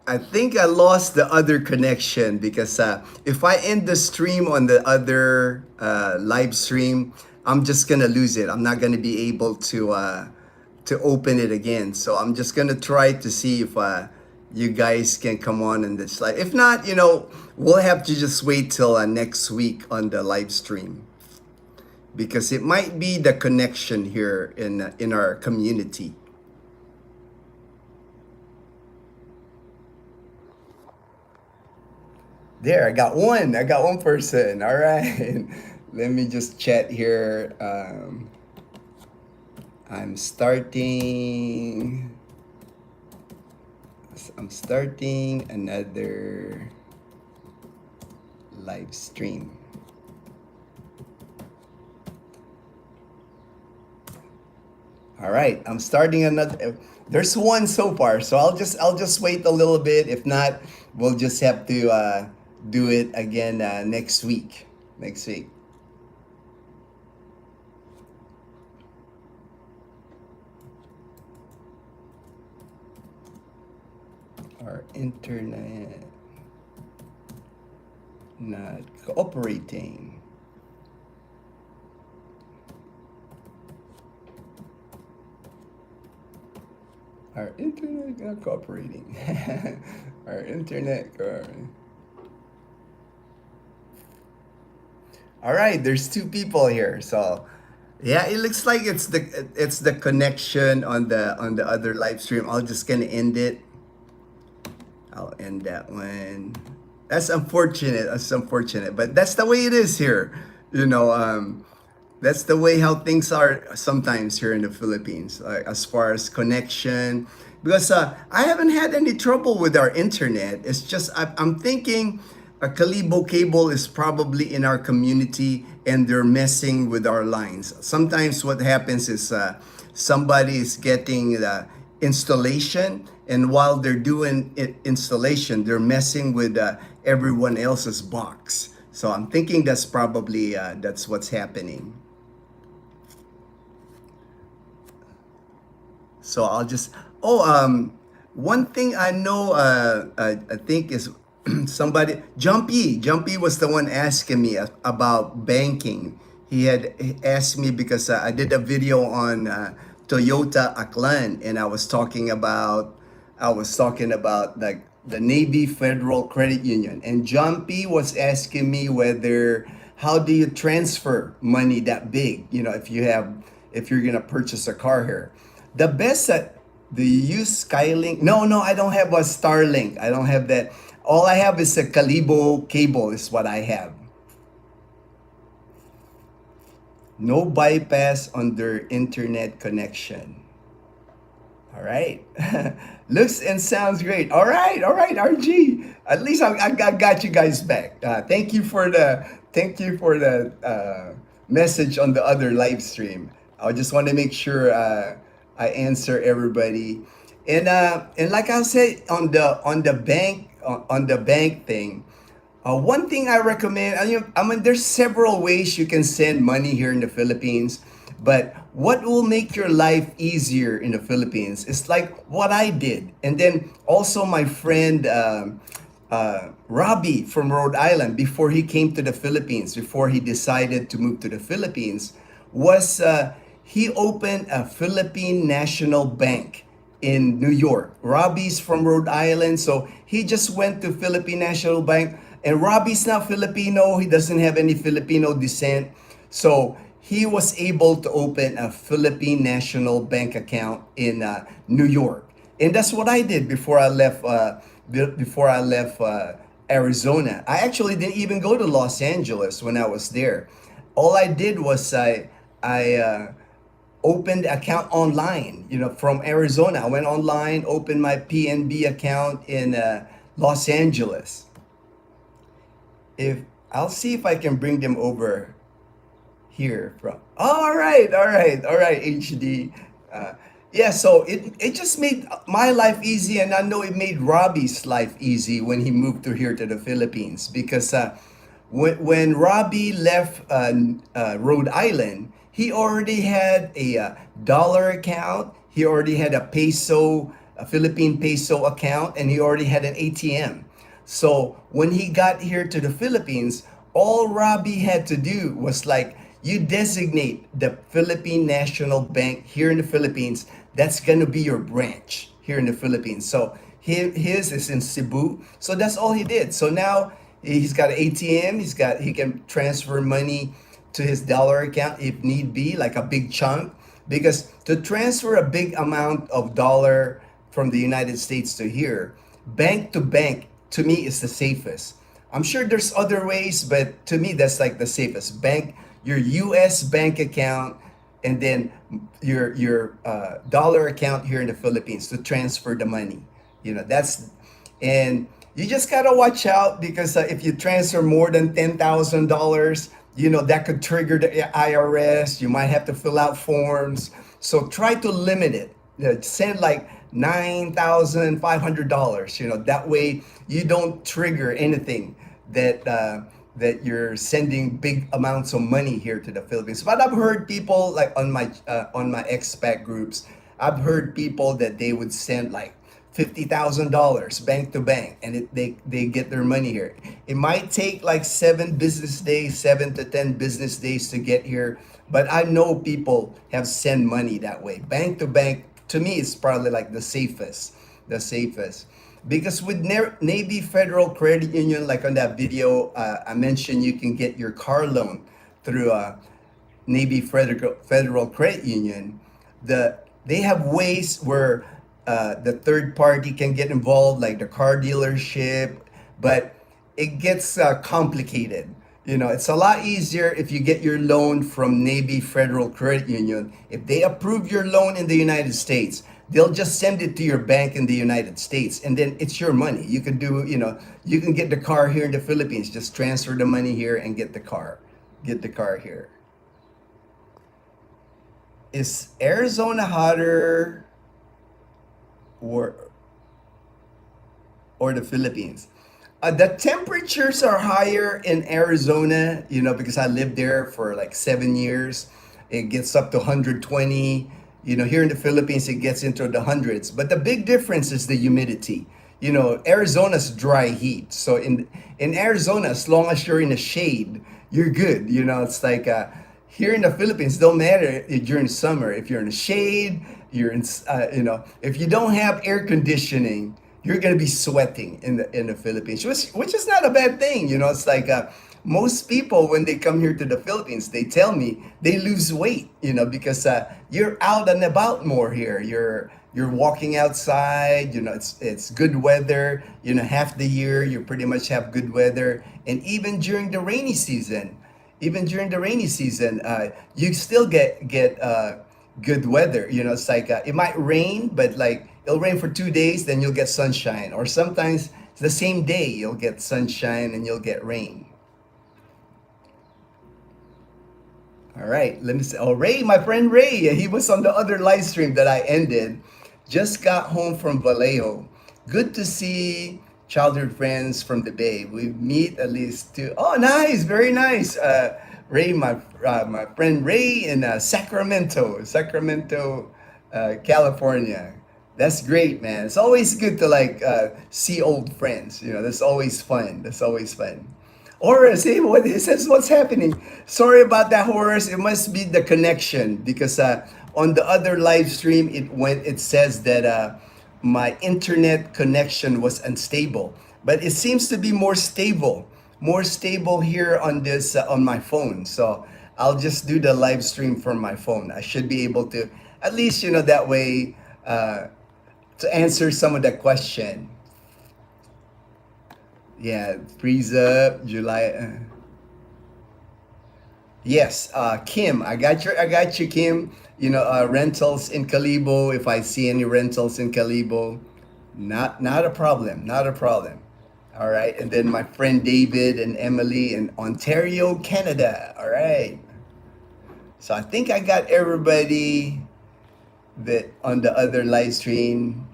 I think I lost the other connection because if I end the stream on the other live stream, I'm just gonna lose it. I'm not gonna be able to open it again. So I'm just gonna try to see if you guys can come on in this live. If not, we'll have to just wait till next week on the live stream because it might be the connection here in our community. There, I got one. I got one person. All right. Let me just chat here. I'm starting. I'm starting another live stream. All right, I'm starting another. There's one so far, so I'll just wait a little bit. If not, we'll just have to do it again next week. Next week. Our internet not cooperating. Our internet not cooperating. Our internet. All right, there's two people here. So, yeah, it looks like it's the connection on the other live stream. I'll just gonna end it. I'll end that one. That's unfortunate. That's unfortunate, but that's the way it is here. You know, that's the way how things are sometimes here in the Philippines, as far as connection. Because I haven't had any trouble with our internet. It's just I'm thinking a Kalibo cable is probably in our community and they're messing with our lines. Sometimes what happens is somebody is getting the installation, and while they're doing installation, they're messing with everyone else's box. So I'm thinking that's probably that's what's happening. So I'll just one thing I know I think is somebody Jumpy was the one asking me about banking. He had asked me because I did a video on Toyota Aklan, and I was talking about like the Navy Federal Credit Union, and Jumpy was asking me whether how do you transfer money that big, if you're gonna purchase a car here. The best that do you use Skylink? No, I don't have a Starlink. I don't have that. All I have is a Kalibo cable is what I have. No bypass on their internet connection. All right. Looks and sounds great. All right, RG. At least I got you guys back. Thank you for the message on the other live stream. I just want to make sure I answer everybody. And like I said on the bank thing, one thing I recommend, I mean, there's several ways you can send money here in the Philippines, but what will make your life easier in the Philippines is like what I did. And then also my friend Robbie from Rhode Island, before he came to the Philippines, before he decided to move to the Philippines, was he opened a Philippine National Bank in New York. Robbie's from Rhode Island, so he just went to Philippine National Bank. And Robbie's not Filipino, he doesn't have any Filipino descent. So he was able to open a Philippine National Bank account in New York. And that's what I did before I left Arizona. I actually didn't even go to Los Angeles when I was there. All I did was I opened account online, from Arizona. I went online, opened my PNB account in Los Angeles. I'll see if I can bring them over here from. All right, HD. Yeah, so it just made my life easy, and I know it made Robbie's life easy when he moved to here to the Philippines, because when Robbie left Rhode Island, he already had a dollar account. He already had a peso a Philippine peso account, and he already had an ATM. So when he got here to the Philippines, all Robbie had to do was like, you designate the Philippine National Bank here in the Philippines. That's gonna be your branch here in the Philippines. So his is in Cebu. So that's all he did. So now he's got an ATM. He can transfer money to his dollar account if need be, like a big chunk. Because to transfer a big amount of dollar from the United States to here, bank to bank, to me is the safest. I'm sure there's other ways, but to me that's like the safest. Bank your U.S. bank account and then your dollar account here in the Philippines to transfer the money. That's and you just gotta watch out because if you transfer more than $10,000, that could trigger the IRS. You might have to fill out forms. So try to limit it. Send like $9,500. That way you don't trigger anything that you're sending big amounts of money here to the Philippines. But I've heard people like on my expat groups, I've heard people that they would send like $50,000 bank to bank, and they get their money here. It might take like 7 to 10 business days to get here, but I know people have sent money that way. Bank to bank, to me, is probably like the safest. Because with Navy Federal Credit Union, like on that video, I mentioned you can get your car loan through Navy Federal Credit Union. They have ways where the third party can get involved, like the car dealership, but it gets complicated. It's a lot easier if you get your loan from Navy Federal Credit Union. If they approve your loan in the United States, they'll just send it to your bank in the United States, and then it's your money. You can you can get the car here in the Philippines, just transfer the money here and get the car here. Is Arizona hotter or the Philippines? The temperatures are higher in Arizona, because I lived there for like 7 years. It gets up to 120. Here in the Philippines, it gets into the hundreds. But the big difference is the humidity. Arizona's dry heat. So in Arizona, as long as you're in the shade, you're good. It's like here in the Philippines, don't matter during summer. If you're in the shade, you're in, if you don't have air conditioning, you're gonna be sweating in the Philippines, which is not a bad thing. It's like most people when they come here to the Philippines, they tell me they lose weight, because you're out and about more here. You're walking outside. It's good weather. Half the year you pretty much have good weather, and even during the rainy season, you still get good weather. It's like it might rain, but like it'll rain for 2 days, then you'll get sunshine. Or sometimes the same day you'll get sunshine and you'll get rain. All right, let me see. Oh, Ray, my friend Ray, he was on the other live stream that I ended. Just got home from Vallejo. Good to see childhood friends from the Bay. We meet at least two. Oh, nice, very nice. Ray, my friend Ray in Sacramento, California. That's great, man. It's always good to like see old friends. That's always fun. Horace, hey, what it says? What's happening? Sorry about that, Horace. It must be the connection because on the other live stream, it says that my internet connection was unstable, but it seems to be more stable here on this on my phone. So I'll just do the live stream from my phone. I should be able to at least that way to answer some of the question. Yeah, freeze up July. Yes, Kim, I got you, Kim. Rentals in Calibo. If I see any rentals in Calibo, not a problem. All right, and then my friend David and Emily in Ontario, Canada. All right. So I think I got everybody that on the other live stream.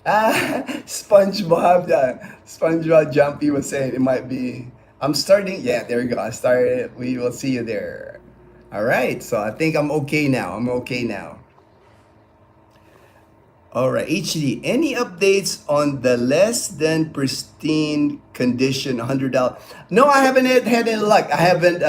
SpongeBob Jumpy was saying it might be. I'm starting. Yeah, there we go. I started. We will see you there. All right, so I think I'm okay now. I'm okay now. All right, HD. Any updates on the less than pristine condition $100? No, I haven't had any luck. I haven't.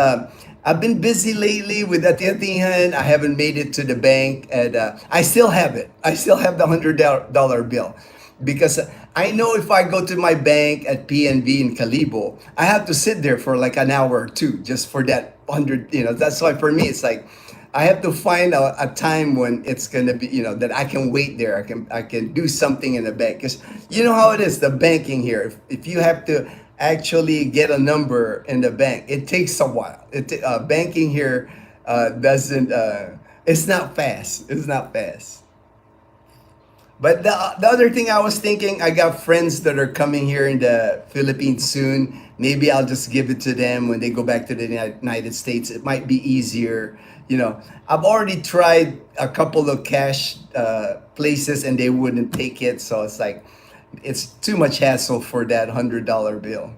I've been busy lately with Atiatihan. I haven't made it to the bank, and I still have it. I still have the $100 bill, because I know if I go to my bank at PNB in Calibo, I have to sit there for like an hour or two just for that 100. That's why for me it's like I have to find a time when it's gonna be, that I can wait there. I can do something in the bank, because you know how it is, the banking here. If you have to actually get a number in the bank, it takes a while. Banking here doesn't. It's not fast. It's not fast. But the other thing I was thinking, I got friends that are coming here in the Philippines soon. Maybe I'll just give it to them when they go back to the United States. It might be easier. I've already tried a couple of cash places and they wouldn't take it. So it's like, it's too much hassle for that $100 bill.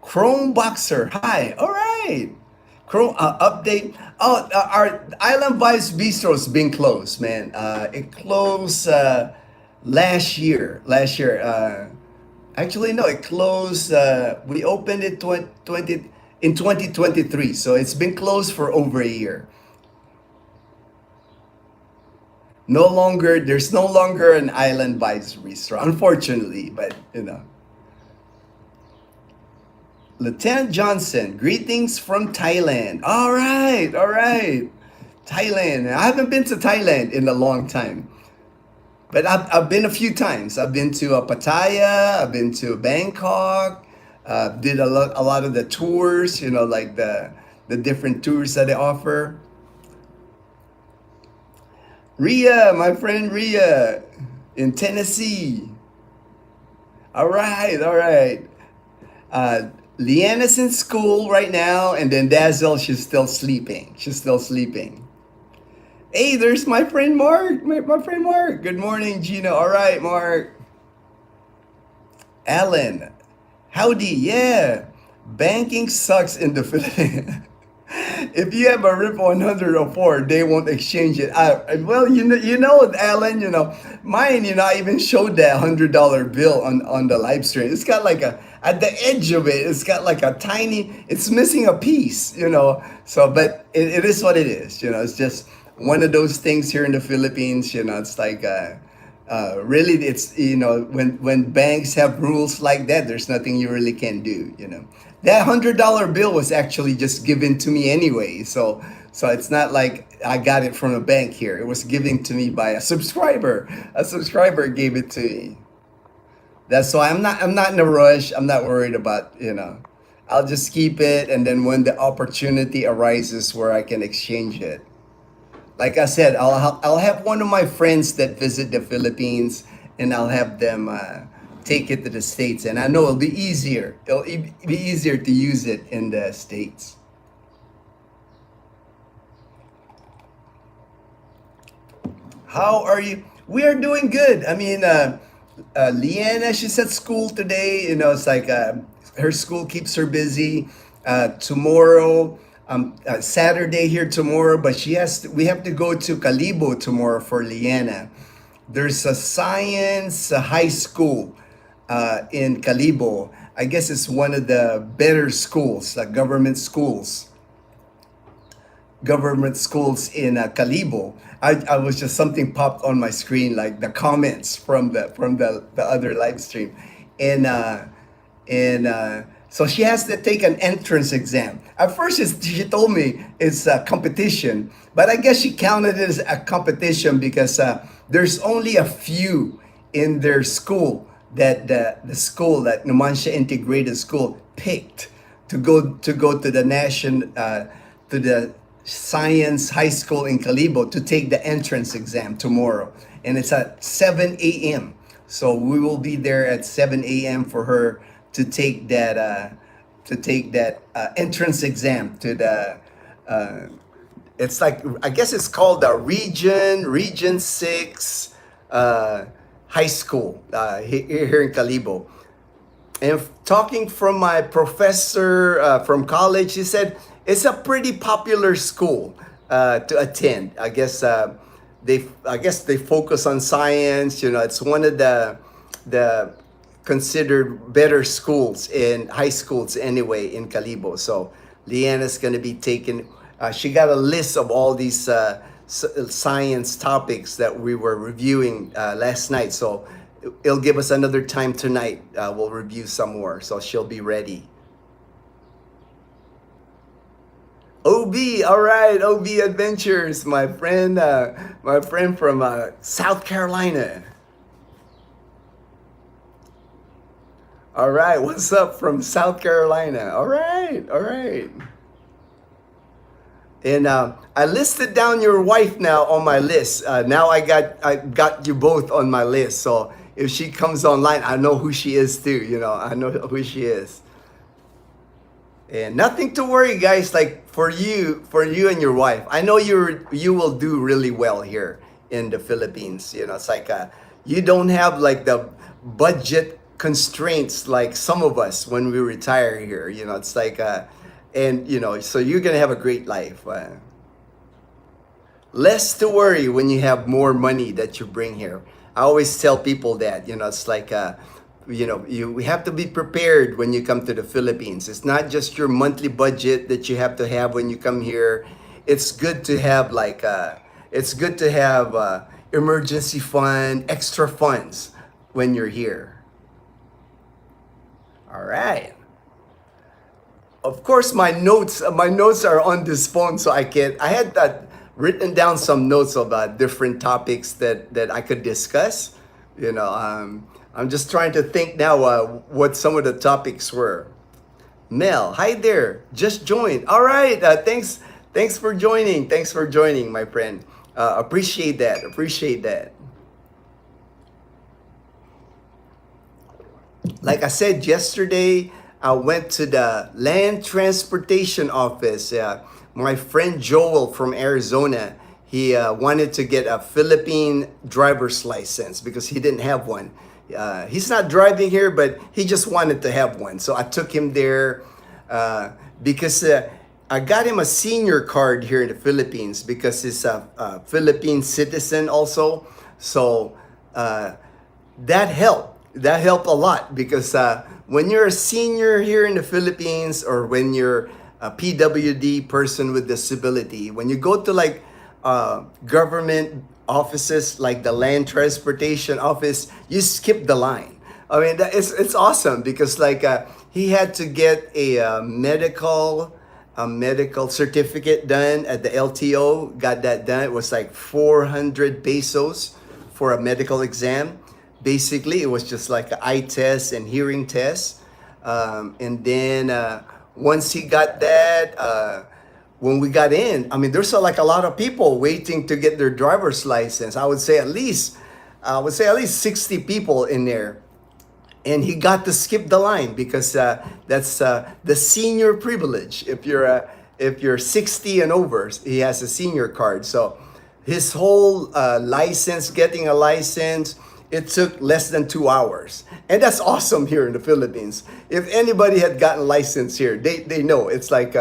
Chrome Boxer, hi. All right. Chrome update. Oh, our Island Vibes Bistro's been closed, man. It closed last year. Actually, no, it closed. We opened it in 2023, so it's been closed for over a year. There's no longer an Island Vibes Bistro, unfortunately, but Lieutenant Johnson, greetings from Thailand. All right, all right. Thailand. I haven't been to Thailand in a long time, but I've been a few times. I've been to Pattaya. I've been to Bangkok. Did a lot of the tours. Like the different tours that they offer. Ria, my friend Ria, in Tennessee. All right, all right. Leanna's in school right now, and then Dazel, she's still sleeping. She's still sleeping. Hey, there's my friend Mark. My friend Mark. Good morning, Gina. All right, Mark. Alan. Howdy. Yeah. Banking sucks in the Philippines. If you have a RIP 104, they won't exchange it. Well, Alan, mine, I even showed that $100 bill on the live stream. It's got like at the edge of it, it's got like it's missing a piece, So, but it is what it is, It's just one of those things here in the Philippines, It's like, really, it's, when banks have rules like that, there's nothing you really can do, That $100 bill was actually just given to me anyway, so it's not like I got it from a bank here. It was given to me by a subscriber. A subscriber gave it to me. That's why I'm not in a rush. I'm not worried about, I'll just keep it, and then when the opportunity arises where I can exchange it. Like I said, I'll have one of my friends that visit the Philippines, and I'll have them take it to the States, and I know it'll be easier. It'll be easier to use it in the States. How are you? We are doing good. I mean, Leanna, she's at school today. It's like her school keeps her busy. Tomorrow, Saturday here tomorrow, but we have to go to Calibo tomorrow for Leanna. There's a science high school in Calibo. I guess it's one of the better schools, like government schools in Calibo. I was just, something popped on my screen, like the comments from the other live stream, and so she has to take an entrance exam. At first, she told me it's a competition, but I guess she counted it as a competition because there's only a few in their school that the school, that Numancia Integrated School, picked to go to the to the Science High School in Calibo to take the entrance exam tomorrow, and it's at 7 a.m. So we will be there at 7 a.m. for her to take that entrance exam to the it's like, I guess it's called the Region 6 high school here in Calibo. And talking from my professor from college, he said it's a pretty popular school to attend. I guess they focus on science. It's one of the considered better schools in high schools anyway in Calibo. So Leanna's going to be taking. She got a list of all these science topics that we were reviewing last night. So it'll give us another time tonight. We'll review some more. So she'll be ready. OB, all right, OB Adventures, my friend from South Carolina. All right, what's up from South Carolina? All right, all right. And I listed down your wife now on my list. Now I got you both on my list. So if she comes online, I know who she is too. I know who she is. And nothing to worry, guys. Like for you and your wife, I know you will do really well here in the Philippines. It's like you don't have like the budget constraints like some of us when we retire here. It's like so you're gonna have a great life. Less to worry when you have more money that you bring here. I always tell people that. It's like we have to be prepared when you come to the Philippines. It's not just your monthly budget that you have to have when you come here. It's good to have emergency fund, extra funds when you're here. All right. Of course, my notes are on this phone, so I had written down some notes about different topics that I could discuss. I'm just trying to think now what some of the topics were. Mel, hi there. Just joined. All right. Thanks for joining. Thanks for joining, my friend. Appreciate that. Appreciate that. Like I said yesterday, I went to the Land Transportation Office. My friend Joel from Arizona, he wanted to get a Philippine driver's license because he didn't have one. He's not driving here, but he just wanted to have one. So I took him there because I got him a senior card here in the Philippines because he's a Philippine citizen also. So that helped. That helped a lot because when you're a senior here in the Philippines or when you're a PWD person with disability, when you go to like government offices like the Land Transportation Office, you skip the line. I mean, it's awesome because like he had to get a medical certificate done at the LTO. Got that done. It was like 400 pesos for a medical exam. Basically, it was just like an eye test and hearing test. And then once he got that, when we got in, I mean, there's like a lot of people waiting to get their driver's license. I would say at least 60 people in there. And he got to skip the line because that's the senior privilege. If you're 60 and over, he has a senior card. So his whole getting a license, it took less than 2 hours. And that's awesome here in the Philippines. If anybody had gotten licensed here, they know. It's like,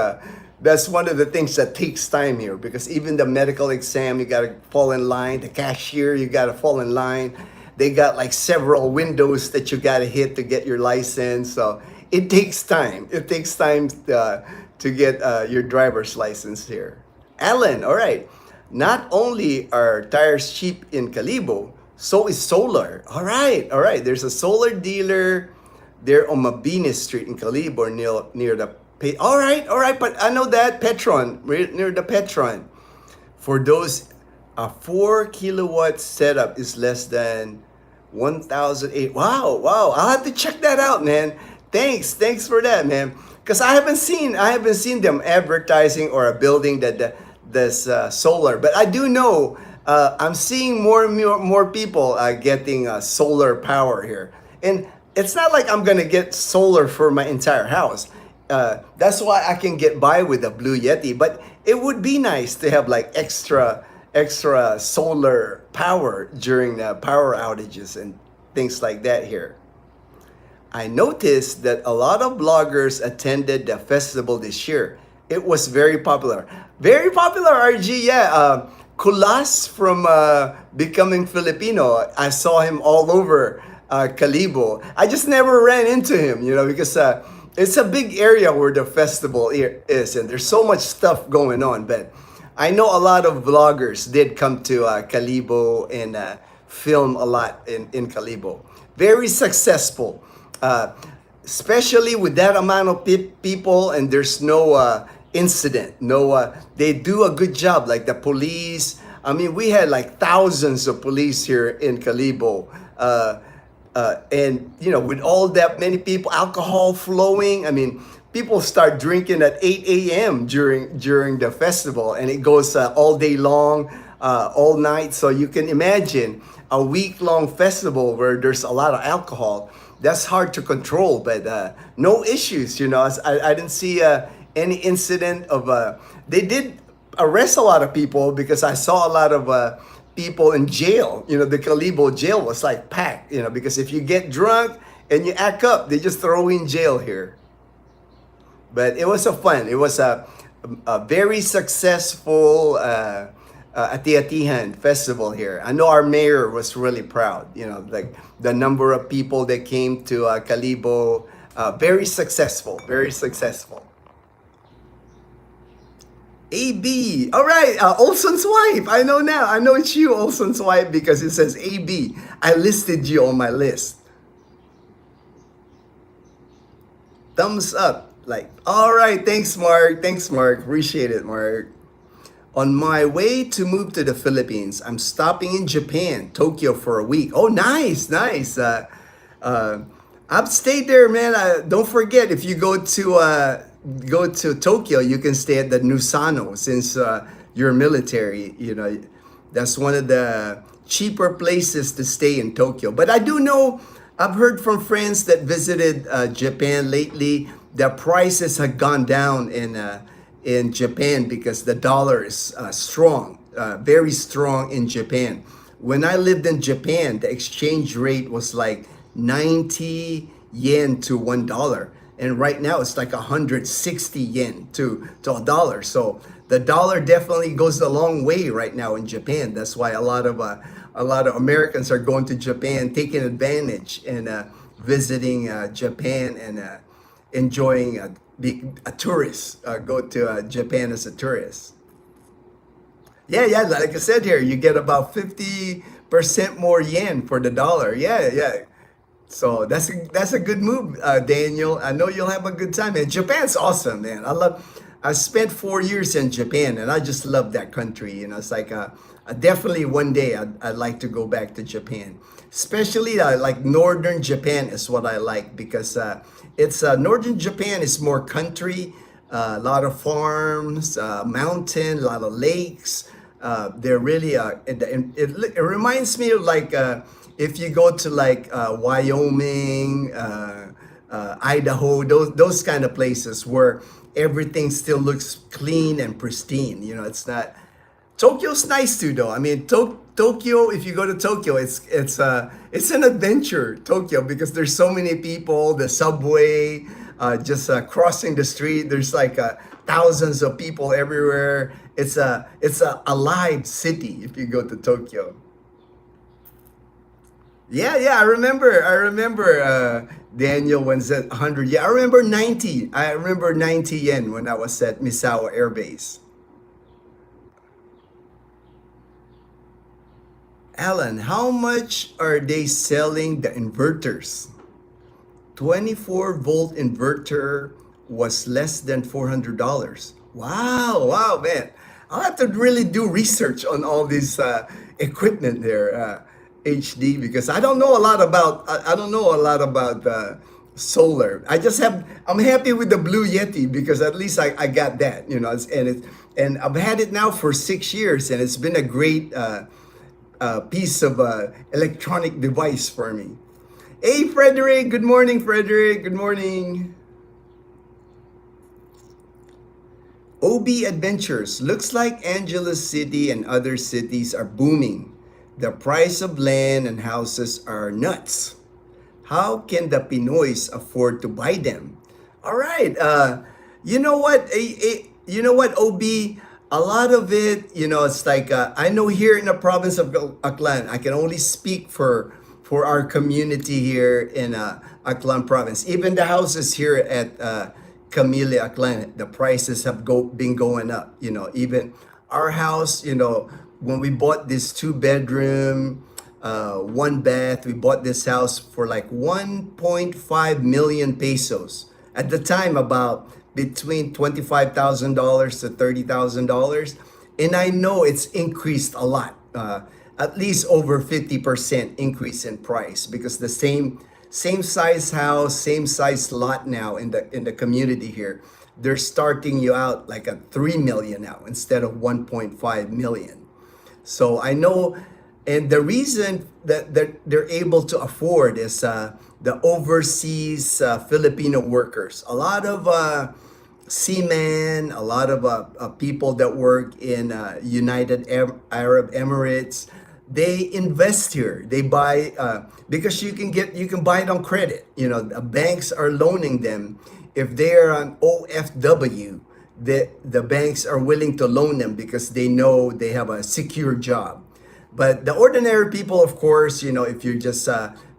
that's one of the things that takes time here because even the medical exam, you got to fall in line. The cashier, you got to fall in line. They got like several windows that you got to hit to get your license. So it takes time. It takes time to get your driver's license here. Alan, all right. Not only are tires cheap in Calibo, so is solar. All right. There's a solar dealer there on Mabini Street in Calibo near the all right. But I know that Petron, right near the Petron. For those, a 4 kilowatt setup is less than 1,008. Wow. I'll have to check that out, man. Thanks for that, man. Because I haven't seen them advertising or a building that's solar. But I do know. I'm seeing more and more people getting solar power here. And it's not like I'm going to get solar for my entire house. That's why I can get by with a Blue Yeti. But it would be nice to have like extra solar power during the power outages and things like that here. I noticed that a lot of bloggers attended the festival this year. It was very popular. Very popular, RG. Yeah. Kulas from Becoming Filipino. I saw him all over Calibo. I just never ran into him, because it's a big area where the festival is, and there's so much stuff going on. But I know a lot of vloggers did come to Calibo and film a lot in Calibo. Very successful. Especially with that amount of people, and there's no incident. No, they do a good job. Like the police. I mean, we had like thousands of police here in Calibo, and with all that many people, alcohol flowing. I mean, people start drinking at 8 a.m. during the festival, and it goes all day long, all night. So you can imagine a week-long festival where there's a lot of alcohol. That's hard to control, but no issues. I didn't see any incident of. They did arrest a lot of people because I saw a lot of people in jail. The Calibo jail was like packed. Because if you get drunk and you act up, they just throw you in jail here. But it was fun. It was a very successful Ati-Atihan festival here. I know our mayor was really proud. Like the number of people that came to Calibo. Very successful. Very successful. AB. All right. Olson's wife. I know now. I know it's you, Olson's wife, because it says AB. I listed you on my list. Thumbs up. Like, all right. Thanks, Mark. Thanks, Mark. Appreciate it, Mark. On my way to move to the Philippines, I'm stopping in Japan, Tokyo for a week. Oh, nice, nice. I've stayed there, man. Don't forget, if you go to Tokyo, you can stay at the Nusano since you're military. That's one of the cheaper places to stay in Tokyo. But I do know, I've heard from friends that visited Japan lately, the prices have gone down in Japan because the dollar is strong, very strong in Japan. When I lived in Japan, the exchange rate was like 90 yen to $1. And right now it's like 160 yen to a dollar. So the dollar definitely goes a long way right now in Japan. That's why a lot of Americans are going to Japan, taking advantage and visiting Japan and enjoying being a tourist. Go to Japan as a tourist. Yeah, like I said here, you get about 50% more yen for the dollar. Yeah. So that's a good move, Daniel. I know you'll have a good time. And Japan's awesome, man. I spent 4 years in Japan, and I just love that country. It's like definitely one day I'd like to go back to Japan. Especially like northern Japan is what I like because it's northern Japan is more country, a lot of farms, mountain, a lot of lakes. They're really it reminds me of like if you go to like Wyoming, Idaho, those kind of places where everything still looks clean and pristine. It's not. Tokyo's nice too, though. I mean, Tokyo. If you go to Tokyo, it's an adventure, Tokyo, because there's so many people. The subway, just crossing the street. There's like thousands of people everywhere. It's a alive city if you go to Tokyo. Yeah, I remember Daniel when said 100. Yeah, I remember 90. I remember 90 yen when I was at Misawa Air Base. Alan, how much are they selling the inverters? 24-volt inverter was less than $400. Wow, man. I'll have to really do research on all this equipment there. HD, because I don't know a lot about solar. I'm happy with the Blue Yeti because at least I got that, and I've had it now for 6 years, and it's been a great piece of electronic device for me. Hey, Frederick. Good morning, Frederick. Good morning. OB Adventures. Looks like Angeles City and other cities are booming. The price of land and houses are nuts. How can the Pinoys afford to buy them? All right. You know what? you know what, OB, a lot of it, it's like I know here in the province of Aklan, I can only speak for our community here in Aklan province. Even the houses here at Camille Aklan, the prices have been going up. Even our house, when we bought this 2-bedroom, 1 bath, we bought this house for like 1.5 million pesos. At the time, about between $25,000 to $30,000. And I know it's increased a lot, at least over 50% increase in price, because the same size house, same size lot now in the community here, they're starting you out like a 3 million now instead of 1.5 million. So I know, and the reason that they're able to afford is the overseas Filipino workers. A lot of seamen, a lot of people that work in United Arab Emirates, they invest here. They buy because you can buy it on credit. The banks are loaning them. If they are on OFW, the banks are willing to loan them because they know they have a secure job. But the ordinary people, of course, if you're just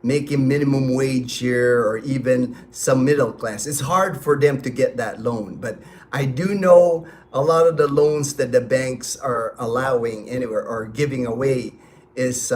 making minimum wage here or even some middle class, it's hard for them to get that loan. But I do know a lot of the loans that the banks are allowing anywhere or giving away is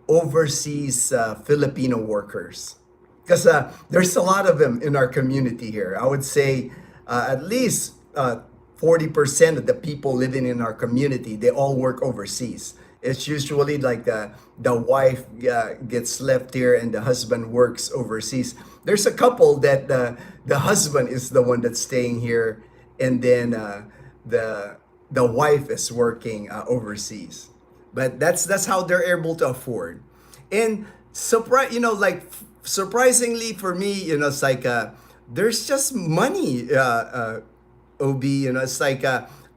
overseas Filipino workers. Because there's a lot of them in our community here. I would say at least 40% of the people living in our community, they all work overseas. It's usually like the wife gets left here and the husband works overseas. There's a couple that the husband is the one that's staying here, and then the wife is working overseas. But that's how they're able to afford. And surprisingly for me, it's like there's just money. OB, it's like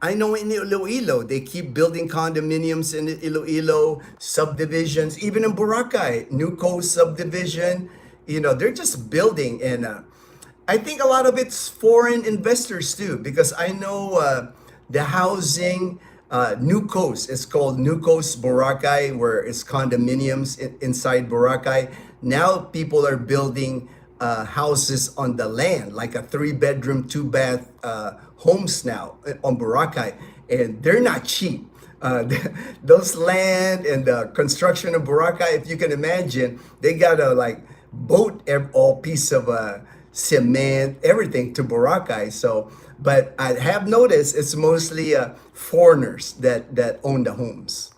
I know in Iloilo, they keep building condominiums in Iloilo, subdivisions, even in Boracay, New Coast subdivision. They're just building. And I think a lot of it's foreign investors too, because I know the housing, New Coast, it's called New Coast Boracay, where it's condominiums inside Boracay. Now people are building houses on the land, like a 3-bedroom, 2-bath homes now on Boracay, and they're not cheap. Those land and the construction of Boracay, if you can imagine, they gotta like boat all piece of cement, everything to Boracay. So, but I have noticed it's mostly foreigners that own the homes,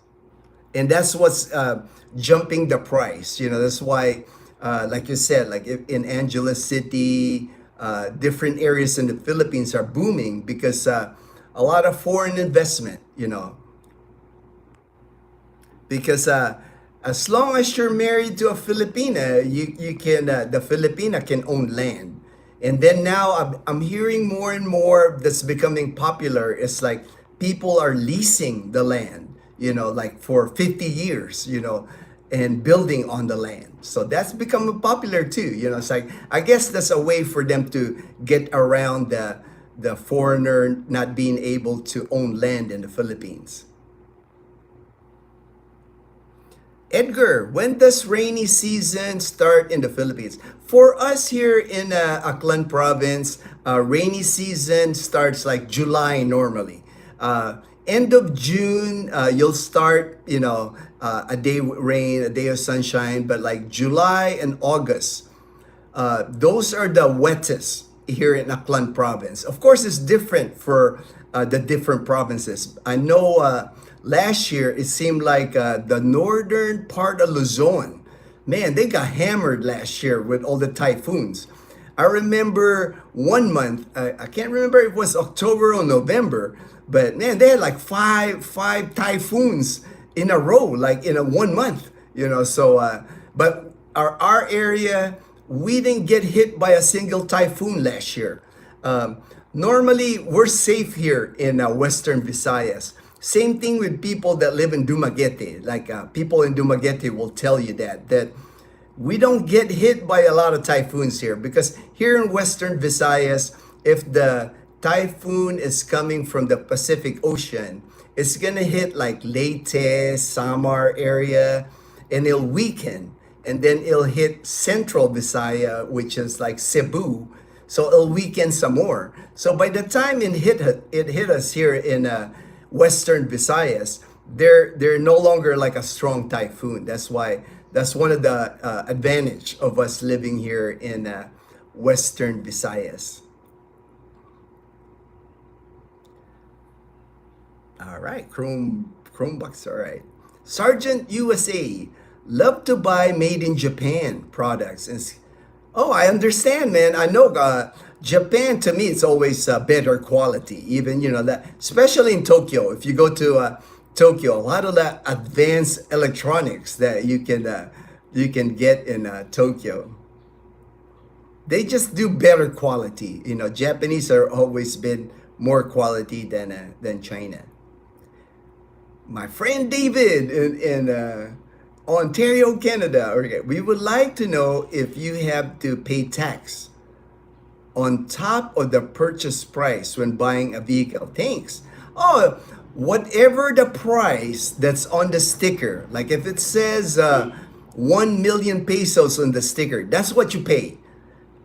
and that's what's jumping the price. That's why, like you said, like in Angeles City, different areas in the Philippines are booming because a lot of foreign investment, because as long as you're married to a Filipina, you can the Filipina can own land. And then now I'm hearing more and more that's becoming popular. It's like people are leasing the land, like for 50 years, and building on the land. So that's becoming popular too. It's like, I guess that's a way for them to get around the foreigner not being able to own land in the Philippines. Edgar, when does rainy season start in the Philippines? For us here in Aklan province, rainy season starts like July normally. End of June, you'll start, a day of rain, a day of sunshine, but like July and August, those are the wettest here in Aklan province. Of course, it's different for the different provinces. I know last year, it seemed like the northern part of Luzon, man, they got hammered last year with all the typhoons. I remember one month, I can't remember if it was October or November, but man, they had like five typhoons in a row, like in a 1 month, so, but our area, we didn't get hit by a single typhoon last year. Normally, we're safe here in Western Visayas. Same thing with people that live in Dumaguete. Like people in Dumaguete will tell you that we don't get hit by a lot of typhoons here, because here in Western Visayas, if the typhoon is coming from the Pacific Ocean, it's gonna hit like Leyte, Samar area, and it'll weaken. And then it'll hit central Visaya, which is like Cebu. So it'll weaken some more. So by the time it hit us here in Western Visayas, they're no longer like a strong typhoon. That's one of the advantage of us living here in Western Visayas. All right, Chromebooks. All right, Sergeant USA, love to buy made in Japan products. Oh, I understand, man. I know Japan, to me, it's always better quality. Even that, especially in Tokyo. If you go to Tokyo, a lot of that advanced electronics that you can get in Tokyo, they just do better quality. Japanese are always been more quality than China. My friend David in Ontario, Canada. Okay, we would like to know if you have to pay tax on top of the purchase price when buying a vehicle. Thanks. Oh, whatever the price that's on the sticker, like if it says 1 million pesos on the sticker, that's what you pay.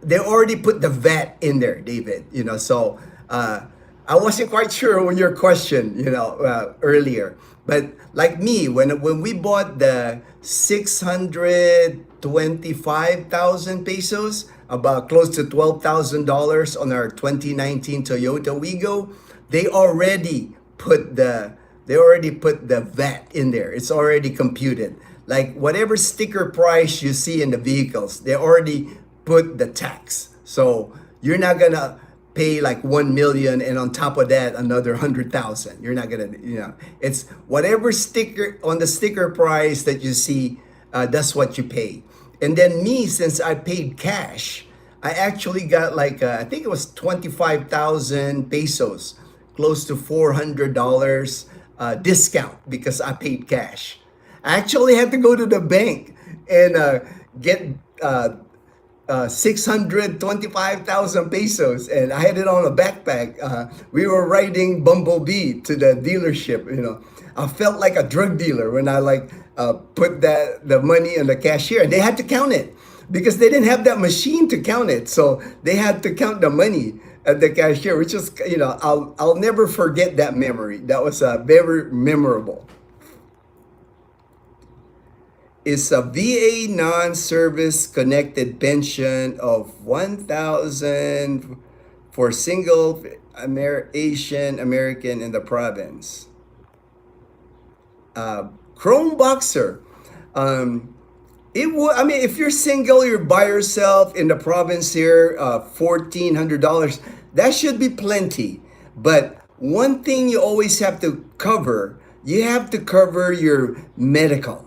They already put the VAT in there, David. So I wasn't quite sure on your question, earlier. But like me, when we bought the 625,000 pesos, about close to $12,000 on our 2019 Toyota Wigo, they already put the VAT in there. It's already computed. Like whatever sticker price you see in the vehicles, they already put the tax. So you're not gonna pay like 1 million and on top of that another 100,000. You're not gonna, it's whatever sticker on the sticker price that you see, that's what you pay. And then me, since I paid cash, I actually got like I think it was 25,000 pesos, close to $400 discount because I paid cash. I actually had to go to the bank and get 625,000 pesos, and I had it on a backpack. We were riding Bumblebee to the dealership. I felt like a drug dealer when I put the money in the cashier, and they had to count it because they didn't have that machine to count it. So they had to count the money at the cashier, which is I'll never forget that memory. That was very memorable. Is a VA non-service connected pension of 1,000 for single Asian American in the province. Chrome Boxer. It would. I mean, if you're single, you're by yourself in the province here, $1,400. That should be plenty. But one thing you always have to cover. You have to cover your medical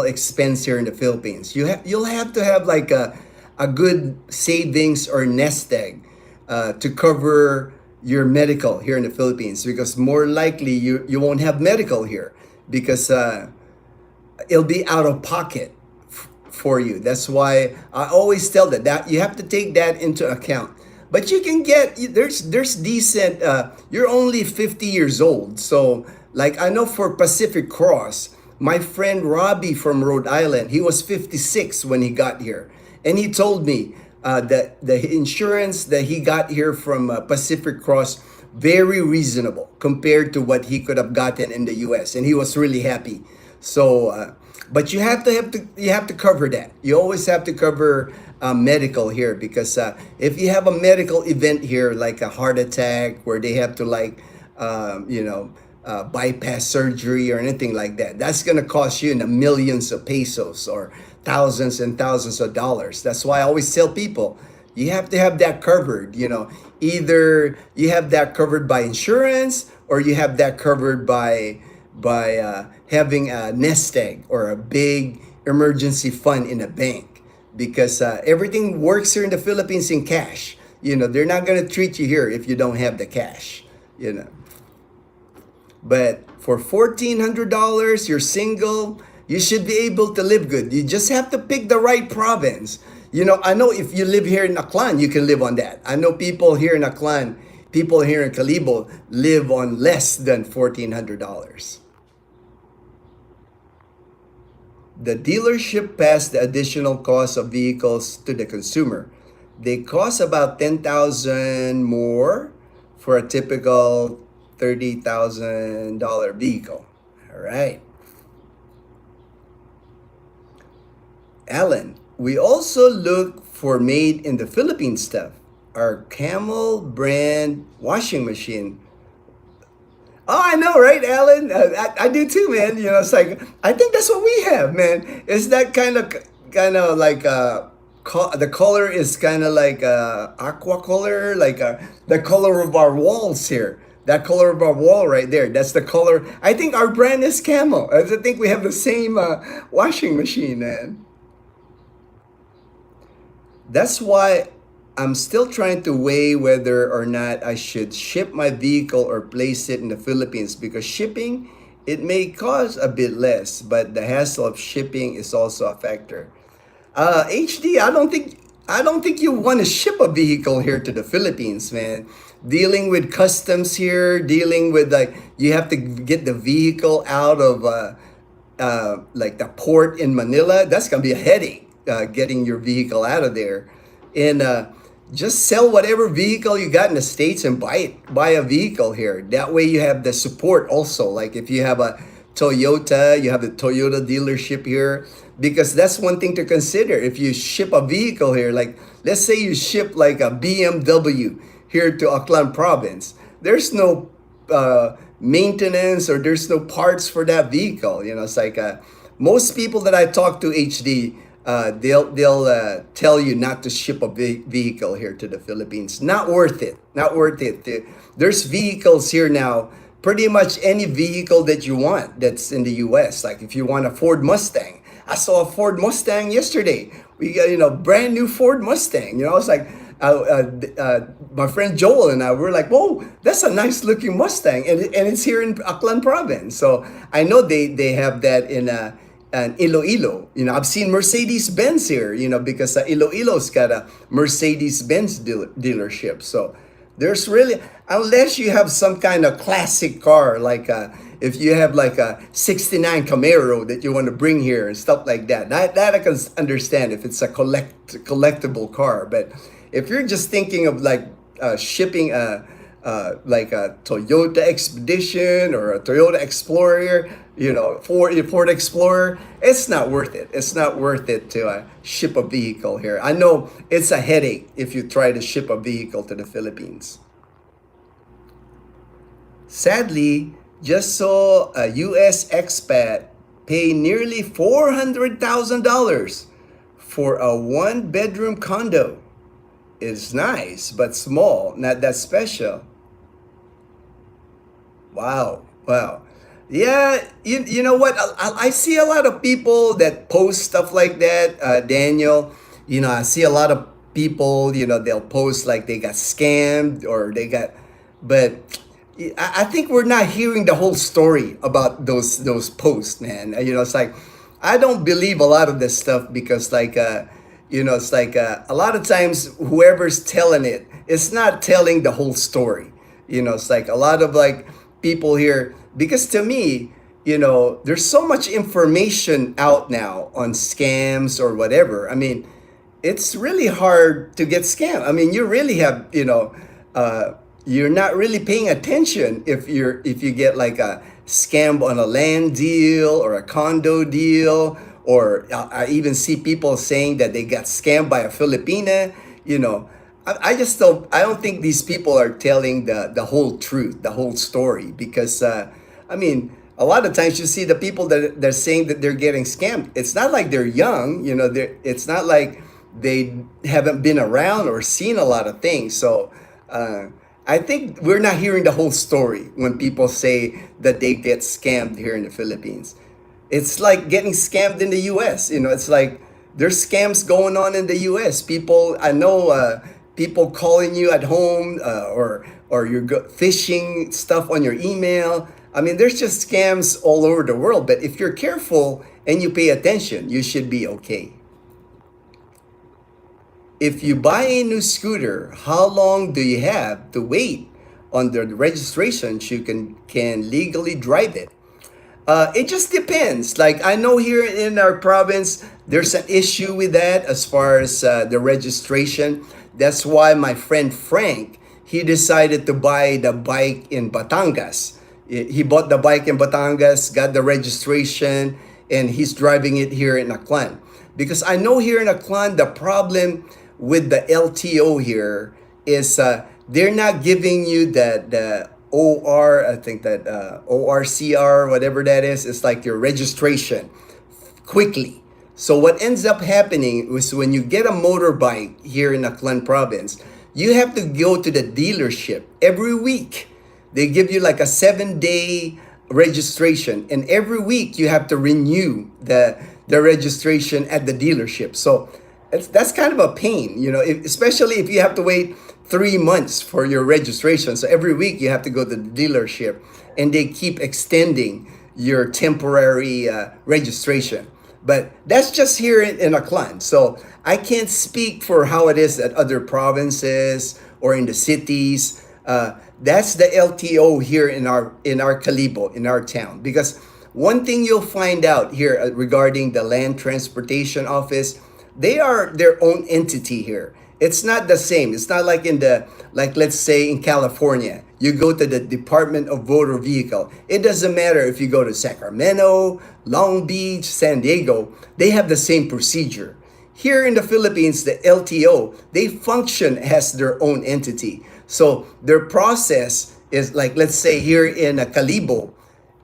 expense here in the Philippines. You'll have to have like a good savings or nest egg to cover your medical here in the Philippines, because more likely you won't have medical here because it'll be out of pocket for you. That's why I always tell that you have to take that into account. But you can get, there's decent, you're only 50 years old. So like I know for Pacific Cross, my friend Robbie from Rhode Island, he was 56 when he got here. And he told me that the insurance that he got here from Pacific Cross, very reasonable compared to what he could have gotten in the US. And he was really happy. So, but you have to cover that. You always have to cover medical here, because if you have a medical event here, like a heart attack where they have to bypass surgery or anything like that, that's going to cost you in the millions of pesos or thousands and thousands of dollars. That's why I always tell people, you have to have that covered. Either you have that covered by insurance, or you have that covered by having a nest egg or a big emergency fund in a bank, because everything works here in the Philippines in cash. They're not going to treat you here if you don't have the cash. But for $1,400, you're single, you should be able to live good. You just have to pick the right province. I know if you live here in Aklan, you can live on that. I know people here in Aklan, people here in Kalibo live on less than $1,400. The dealership passed the additional cost of vehicles to the consumer. They cost about 10,000 more for a typical $30,000 vehicle. All right. Alan, we also look for made in the Philippines stuff. Our Camel brand washing machine. Oh, I know, right, Alan? I do too, man. You know, it's like I think that's what we have, man. It's that kind of like the color is kind of like aqua color, like the color of our walls here. That color of our wall right there. That's the color. I think our brand is Camel. I think we have the same washing machine, man. That's why I'm still trying to weigh whether or not I should ship my vehicle or place it in the Philippines, because shipping, it may cost a bit less, but the hassle of shipping is also a factor. HD, I don't think you want to ship a vehicle here to the Philippines, man. Dealing with customs here, dealing with like you have to get the vehicle out of like the port in Manila. That's gonna be a headache, getting your vehicle out of there. And just sell whatever vehicle you got in the States and buy a vehicle here. That way you have the support also. Like if you have a Toyota, you have the Toyota dealership here. Because that's one thing to consider. If you ship a vehicle here, like let's say you ship like a BMW here to Aklan province, there's no maintenance or there's no parts for that vehicle. You know, it's like most people that I talk to, HD, they'll tell you not to ship a vehicle here to the Philippines. Not worth it. Not worth it. There's vehicles here now. Pretty much any vehicle that you want that's in the U.S. Like if you want a Ford Mustang, I saw a Ford Mustang yesterday. We got brand new Ford Mustang. You know, it's like my friend Joel and I were like, whoa, that's a nice looking Mustang, and it's here in Aklan province. So I know they have that in Iloilo. You know, I've seen Mercedes Benz here. You know, because Iloilo's got a Mercedes Benz dealership. So there's really, unless you have some kind of classic car, like if you have like a '69 Camaro that you want to bring here and stuff like that, that I can understand if it's a collectible car. But if you're just thinking of like shipping like a Toyota Expedition or a Toyota Explorer, Ford Explorer, it's not worth it. It's not worth it to ship a vehicle here. I know it's a headache if you try to ship a vehicle to the Philippines. Sadly, just saw a U.S. expat pay nearly $400,000 for a one-bedroom condo. It's nice, but small, not that special. Wow, wow. Yeah, you know what? I see a lot of people that post stuff like that, Daniel. You know, I see a lot of people, they'll post like they got scammed or they got, but I think we're not hearing the whole story about those posts, man. It's like I don't believe a lot of this stuff because like it's like a lot of times whoever's telling it, it's not telling the whole story. It's like a lot of like people here, because to me, there's so much information out now on scams or whatever. I mean, it's really hard to get scammed. I mean, you really have, you're not really paying attention if you get like a scam on a land deal or a condo deal, or I even see people saying that they got scammed by a Filipina. I don't think these people are telling the whole truth, the whole story, because I mean, a lot of times you see the people that they're saying that they're getting scammed. It's not like they're young, it's not like they haven't been around or seen a lot of things. So I think we're not hearing the whole story when people say that they get scammed here in the Philippines. It's like getting scammed in the US. It's like there's scams going on in the US. I know people calling you at home, or you're phishing stuff on your email. I mean, there's just scams all over the world. But if you're careful and you pay attention, you should be okay. If you buy a new scooter, how long do you have to wait on the registration, you can legally drive it. It just depends. Like I know here in our province, there's an issue with that as far as the registration. That's why my friend Frank, he decided to buy the bike in Batangas. He bought the bike in Batangas, got the registration, and he's driving it here in Aklan. Because I know here in Aklan, the problem with the LTO here is they're not giving you the OR, I think that ORCR, whatever that is, it's like your registration quickly. So what ends up happening is when you get a motorbike here in Aklan province, you have to go to the dealership every week. They give you like a 7-day registration, and every week you have to renew the registration at the dealership. So that's kind of a pain, you know, especially if you have to wait 3 months for your registration. So every week you have to go to the dealership, and they keep extending your temporary registration. But that's just here in Aklan. So I can't speak for how it is at other provinces or in the cities. That's the LTO here in our Kalibo, in our town. Because one thing you'll find out here regarding the Land Transportation Office, they are their own entity here. It's not the same. It's not like like let's say in California, you go to the Department of Motor Vehicle. It doesn't matter if you go to Sacramento, Long Beach, San Diego, they have the same procedure. Here in the Philippines, the LTO, they function as their own entity. So their process is like, let's say here in Kalibo,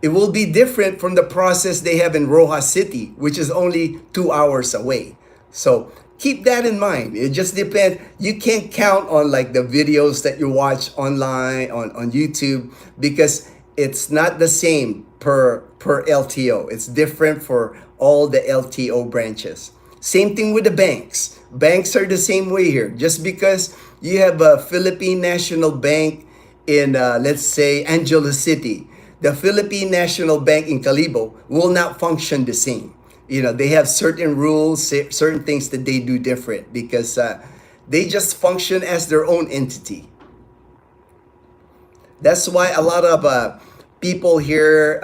it will be different from the process they have in Rojas City, which is only 2 hours away. So keep that in mind. It just depends. You can't count on like the videos that you watch online on YouTube, because it's not the same per LTO. It's different for all the LTO branches. Same thing with the banks. Banks are the same way here. Just because you have a Philippine National Bank in, let's say, Angeles City, the Philippine National Bank in Kalibo will not function the same. You know, they have certain rules, certain things that they do different, because they just function as their own entity. That's why a lot of people here,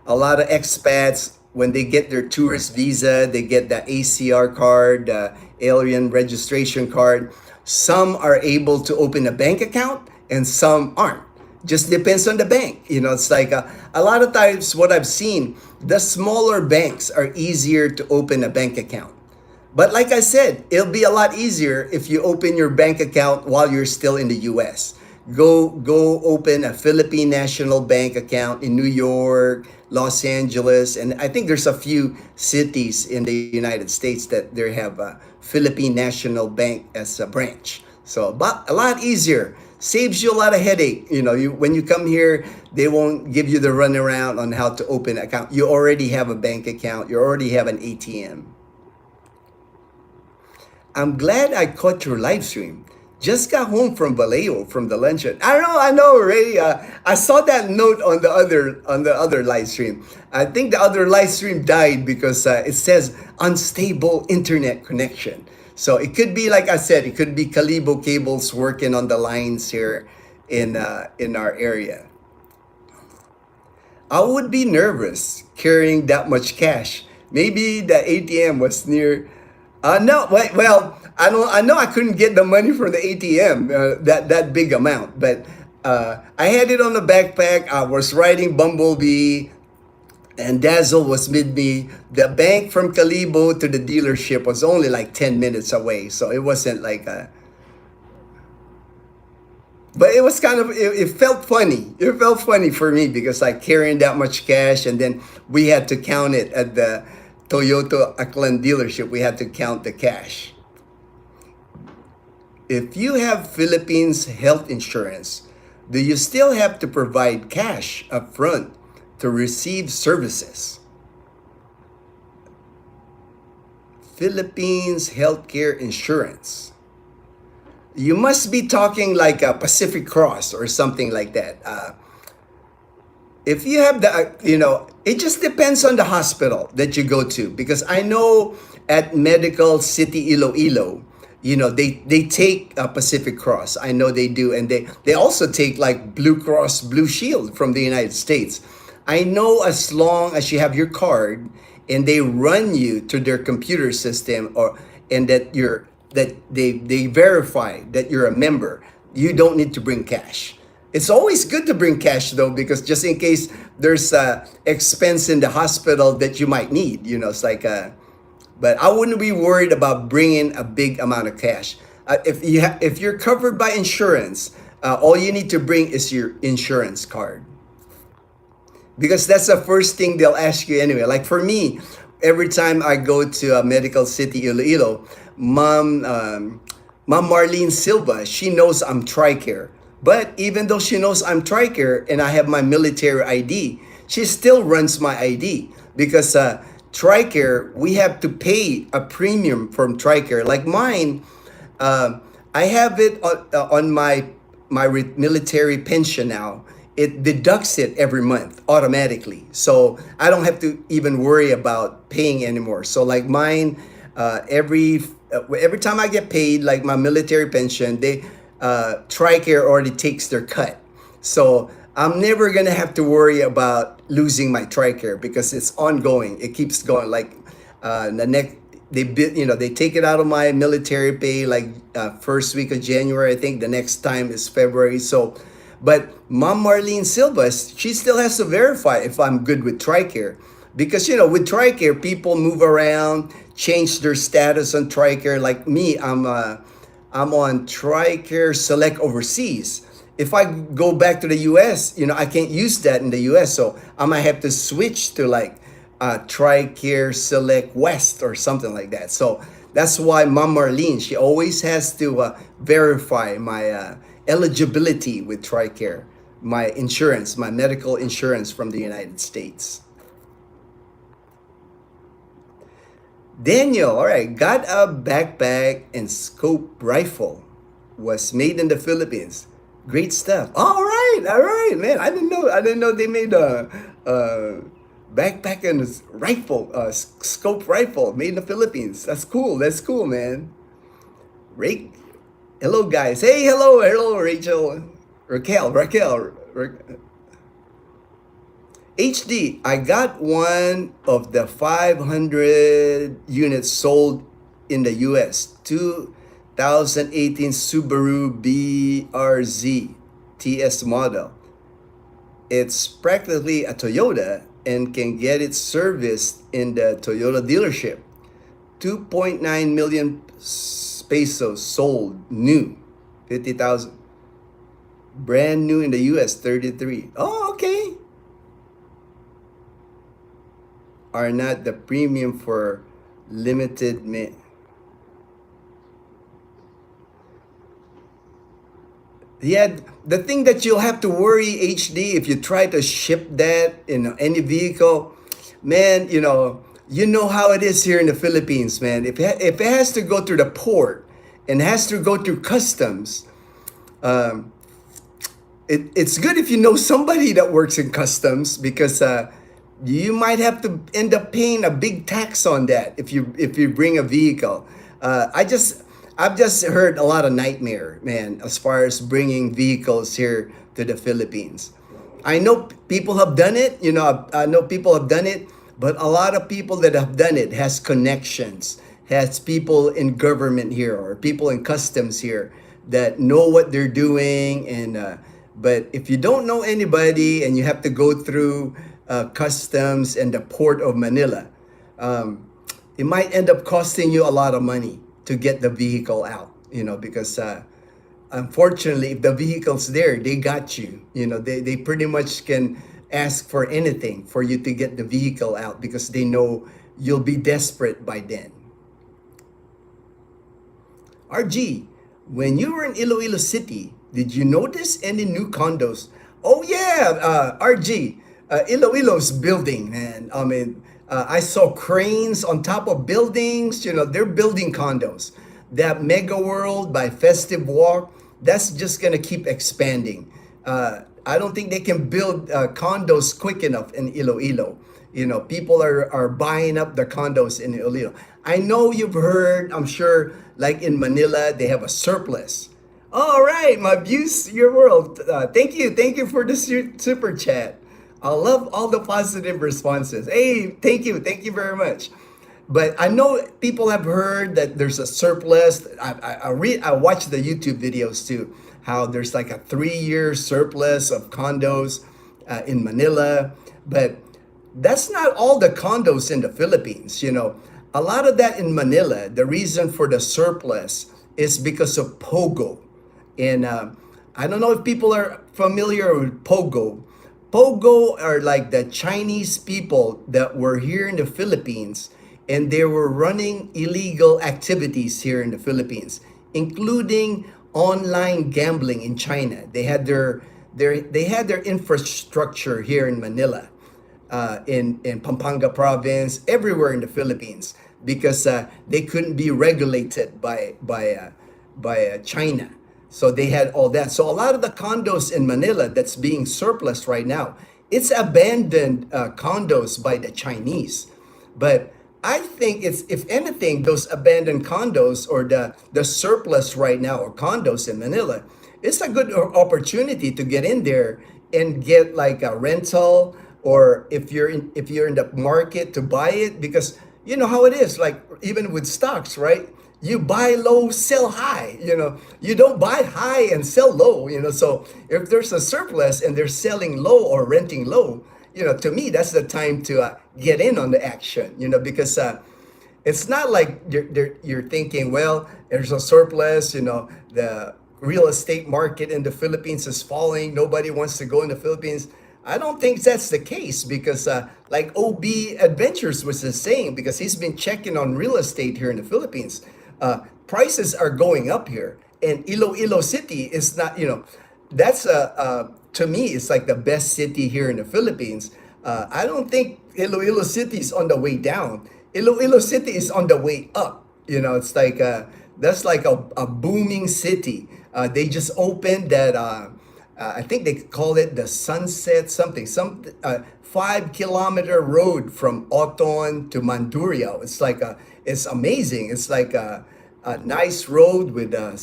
a lot of expats, when they get their tourist visa, they get the ACR card, alien registration card. Some are able to open a bank account and some aren't. Just depends on the bank. You know, it's like a lot of times what I've seen, the smaller banks are easier to open a bank account. But like I said, it'll be a lot easier if you open your bank account while you're still in the US. Go open a Philippine National Bank account in New York, Los Angeles, and I think there's a few cities in the United States that they have a Philippine National Bank as a branch. So but a lot easier. Saves you a lot of headache. You know, when you come here, they won't give you the runaround on how to open an account. You already have a bank account. You already have an ATM. I'm glad I caught your live stream. Just got home from Vallejo from the luncheon. I know, Ray. I saw that note on the other live stream. I think the other live stream died because it says unstable internet connection. So it could be, like I said, it could be Kalibo cables working on the lines here in our area. I would be nervous carrying that much cash. Maybe the ATM was near. No, wait, well, I know I couldn't get the money from the ATM, that big amount, but I had it on the backpack. I was riding Bumblebee, and Dazel was with me. The bank from Kalibo to the dealership was only like 10 minutes away, so it wasn't like a. But it was kind of, it felt funny. It felt funny for me because like carrying that much cash, and then we had to count it at the Toyota Aklan dealership. We had to count the cash. If you have Philippines health insurance, do you still have to provide cash up front to receive services? Philippines healthcare insurance. You must be talking like a Pacific Cross or something like that. If you have the, it just depends on the hospital that you go to. Because I know at Medical City Iloilo, they take Pacific Cross. I know they do, and they also take like Blue Cross Blue Shield from the United States. I know as long as you have your card and they run you to their computer system, and that they verify that you're a member, you don't need to bring cash. It's always good to bring cash though, because just in case there's a expense in the hospital that you might need, it's like but I wouldn't be worried about bringing a big amount of cash. If you're covered by insurance, all you need to bring is your insurance card, because that's the first thing they'll ask you anyway. Like for me, every time I go to a Medical City Iloilo, Mom Marlene Silva, she knows I'm TRICARE. But even though she knows I'm TRICARE and I have my military ID, she still runs my ID, because TRICARE, we have to pay a premium from TRICARE. Like mine, I have it on my military pension now. It deducts it every month automatically, so I don't have to even worry about paying anymore. So like mine, every time I get paid, like my military pension, TRICARE already takes their cut. So I'm never gonna have to worry about losing my TRICARE, because it's ongoing. It keeps going. Like the next, they take it out of my military pay like first week of January. I think the next time is February. So, but Mom Marlene Silva, she still has to verify if I'm good with TRICARE, because with TRICARE, people move around, change their status on TRICARE. Like me, I'm on TRICARE Select Overseas. If I go back to the US, I can't use that in the US, so I might have to switch to like TRICARE Select West or something like that. So that's why Mom Marlene, she always has to verify my eligibility with TRICARE, my insurance, my medical insurance from the United States. Daniel, all right, got a backpack and scope rifle. Was made in the Philippines. Great stuff. All right, man. I didn't know they made a backpack and rifle, scope rifle made in the Philippines. That's cool. That's cool, man. Hello, guys. Hey, hello, Rachel, Raquel. HD, I got one of the 500 units sold in the US. 2018 Subaru BRZ TS model. It's practically a Toyota and can get it serviced in the Toyota dealership. 2.9 million pesos sold new. 50,000. Brand new in the US, 33. Oh, okay. Are not the premium for limited Yeah, the thing that you'll have to worry, HD, if you try to ship that in any vehicle, man, you know how it is here in the Philippines, man. If it has to go through the port and has to go through customs, it's good if you know somebody that works in customs, because you might have to end up paying a big tax on that if you bring a vehicle. I've just heard a lot of nightmare, man, as far as bringing vehicles here to the Philippines. I know people have done it, I know people have done it, but a lot of people that have done it has connections, has people in government here or people in customs here that know what they're doing. And but if you don't know anybody and you have to go through customs and the port of Manila, it might end up costing you a lot of money to get the vehicle out, because unfortunately, if the vehicle's there, they got you. They pretty much can ask for anything for you to get the vehicle out, because they know you'll be desperate by then. RG, when you were in Iloilo City, did you notice any new condos? Oh yeah, RG, Iloilo's building, man. I mean, I saw cranes on top of buildings. They're building condos. That Mega World by Festive Walk, that's just gonna keep expanding. I don't think they can build condos quick enough in Iloilo. People are buying up the condos in Iloilo. I know you've heard, I'm sure, like in Manila, they have a surplus. All right, my views, your world. Thank you for the super chat. I love all the positive responses. Hey, thank you very much. But I know people have heard that there's a surplus. I watch the YouTube videos too, how there's like a 3-year surplus of condos in Manila. But that's not all the condos in the Philippines. A lot of that in Manila, the reason for the surplus is because of Pogo. And I don't know if people are familiar with Pogo. Pogo are like the Chinese people that were here in the Philippines, and they were running illegal activities here in the Philippines, including online gambling in China. They had their infrastructure here in Manila, in Pampanga province, everywhere in the Philippines, because they couldn't be regulated by China. So they had all that. So a lot of the condos in Manila that's being surplus right now, it's abandoned condos by the Chinese. But I think it's, if anything, those abandoned condos or the surplus right now or condos in Manila, it's a good opportunity to get in there and get like a rental, or if you're in the market to buy it, because you know how it is, like even with stocks, right? You buy low, sell high. You don't buy high and sell low. So if there's a surplus and they're selling low or renting low, to me that's the time to get in on the action. Because it's not like you're thinking, well, there's a surplus. The real estate market in the Philippines is falling. Nobody wants to go in the Philippines. I don't think that's the case, because like OB Adventures was the same, because he's been checking on real estate here in the Philippines. Prices are going up here, and Iloilo City is not, that's to me, it's like the best city here in the Philippines. I don't think Iloilo City is on the way down. Iloilo City is on the way up. It's like that's like a booming city. They just opened that. I think they call it the Sunset something, 5-kilometer road from Oton to Mandurriao. It's amazing. It's like a nice road with a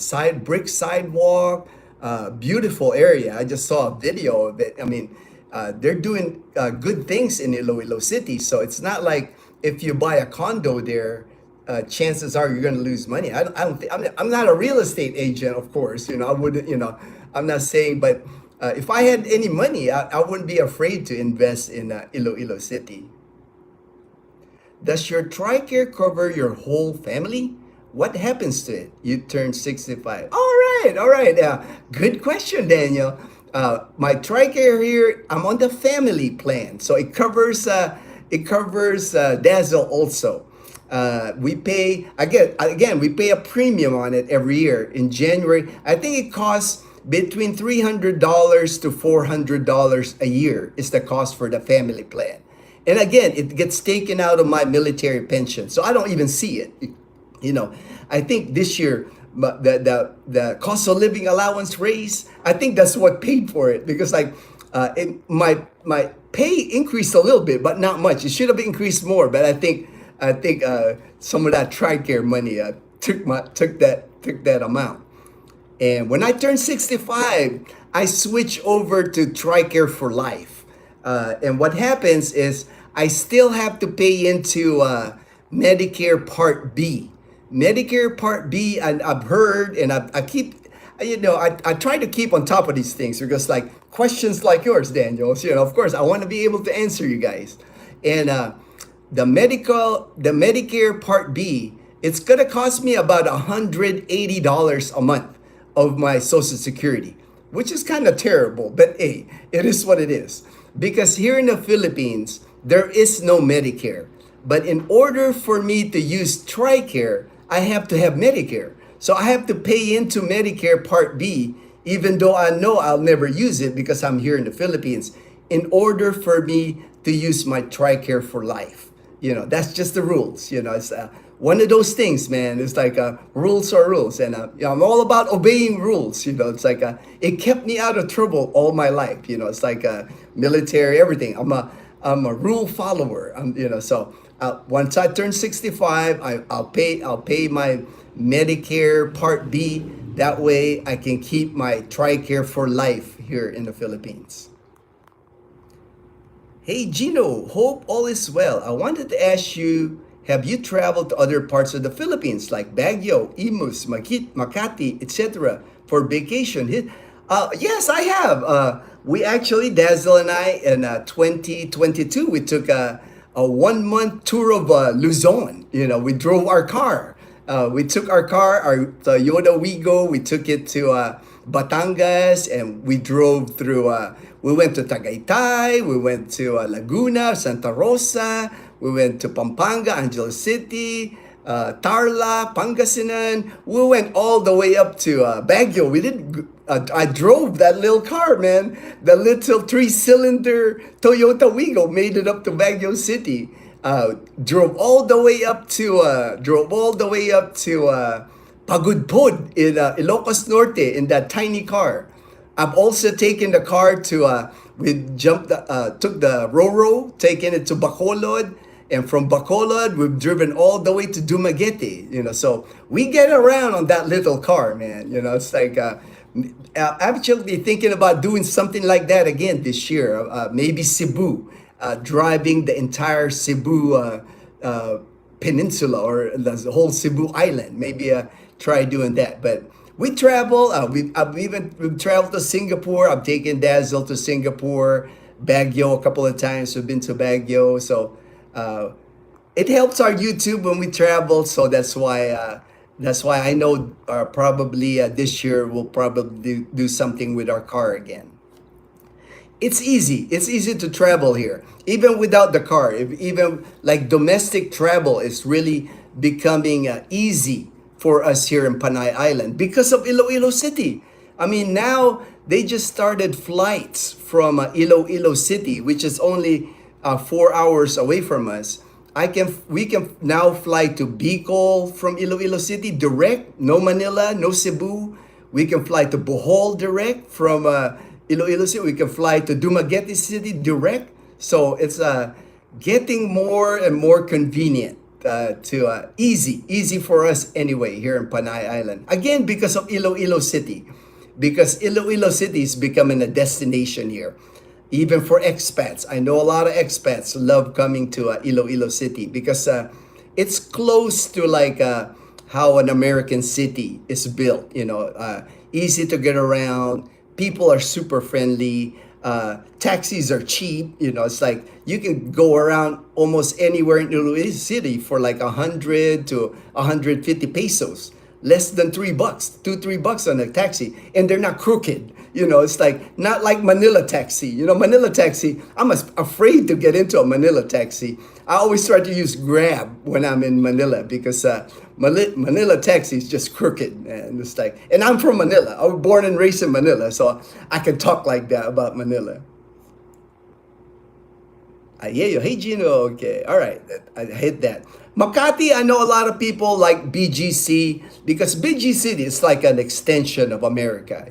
brick sidewalk, beautiful area. I just saw a video of it. I mean, they're doing good things in Iloilo City. So it's not like if you buy a condo there, chances are you're going to lose money. I don't think, I'm not a real estate agent, of course. I wouldn't, I'm not saying, but if I had any money, I wouldn't be afraid to invest in Iloilo City. Does your TRICARE cover your whole family? What happens to it? You turn 65. All right. Good question, Daniel. My TRICARE here, I'm on the family plan, so it covers Dazel also. We pay again. We pay a premium on it every year in January. I think it costs between $300 to $400 a year is the cost for the family plan. And again, it gets taken out of my military pension, so I don't even see it. I think this year the cost of living allowance raise, I think that's what paid for it, because my pay increased a little bit, but not much. It should have increased more, but I think some of that TRICARE money took that amount. And when I turned 65, I switched over to TRICARE for life. And what happens is I still have to pay into Medicare Part B. Medicare Part B, and I've heard, and I keep, I try to keep on top of these things, because like questions like yours, Daniel, of course, I want to be able to answer you guys. And the Medicare Part B, it's going to cost me about $180 a month of my Social Security, which is kind of terrible, but hey, it is what it is. Because here in the Philippines, there is no Medicare. But in order for me to use TRICARE, I have to have Medicare. So I have to pay into Medicare Part B, even though I know I'll never use it because I'm here in the Philippines, in order for me to use my TRICARE for life. That's just the rules. It's one of those things, man. It's like rules are rules, and I'm all about obeying rules. It's like it kept me out of trouble all my life. It's like military, everything. I'm I'm a rule follower. So once I turn 65, I'll pay my Medicare Part B. That way I can keep my TRICARE for life here in the Philippines. Hey Gino, hope all is well. I wanted to ask you, have you traveled to other parts of the Philippines like Baguio, Imus, Makati, etc. for vacation? Yes, I have. We actually, Dazel and I, in 2022, we took a 1 month tour of Luzon. We drove our car. We took our car, our Toyota Wigo, we took it to Batangas, and we drove through, we went to Tagaytay, we went to Laguna, Santa Rosa, we went to Pampanga, Angeles City, Tarlac, Pangasinan. We went all the way up to Baguio. I drove that little car, man. The little 3-cylinder Toyota Wigo made it up to Baguio City. Drove all the way up to Pagudpod in Ilocos Norte in that tiny car. I've also taken the car to took the Roro, taken it to Bacolod, and from Bacolod we've driven all the way to Dumaguete. So we get around on that little car, man. It's like I'm actually thinking about doing something like that again this year. Maybe Cebu, driving the entire Cebu peninsula or the whole Cebu island. Maybe try doing that. But we travel. We've traveled to Singapore. I've taken Dazzle to Singapore, Baguio a couple of times. We've been to Baguio, so it helps our YouTube when we travel. So that's why I know probably this year we'll probably do something with our car again. It's easy. It's easy to travel here, even without the car. Even like domestic travel is really becoming easy for us here in Panay Island because of Iloilo City. I mean, now they just started flights from Iloilo City, which is only 4 hours away from us. We can now fly to Bicol from Iloilo City direct, no Manila, no Cebu. We can fly to Bohol direct from Iloilo City. We can fly to Dumaguete City direct. So it's getting more and more convenient to easy for us anyway here in Panay Island. Again, because of Iloilo City. Because Iloilo City is becoming a destination here. Even for expats. I know a lot of expats love coming to Iloilo City because it's close to like how an American city is built. Easy to get around. People are super friendly. Taxis are cheap. It's like you can go around almost anywhere in Iloilo City for like 100 to 150 pesos. Less than $3, $2-3 on a taxi, and they're not crooked. It's like not like Manila taxi. Manila taxi, I'm afraid to get into a Manila taxi. I always try to use Grab when I'm in Manila because Manila taxi is just crooked, and it's like. And I'm from Manila. I was born and raised in Manila, so I can talk like that about Manila. Yeah, hey Gino, okay, all right, I hit that. Makati, I know a lot of people like BGC because BGC is like an extension of America.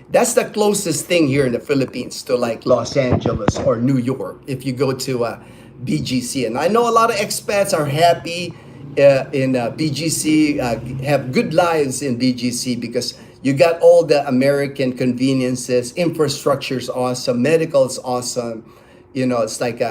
That's the closest thing here in the Philippines to like Los Angeles or New York. If you go to BGC, and I know a lot of expats are happy in BGC, have good lives in BGC because you got all the American conveniences, infrastructure's awesome, medical's awesome. It's like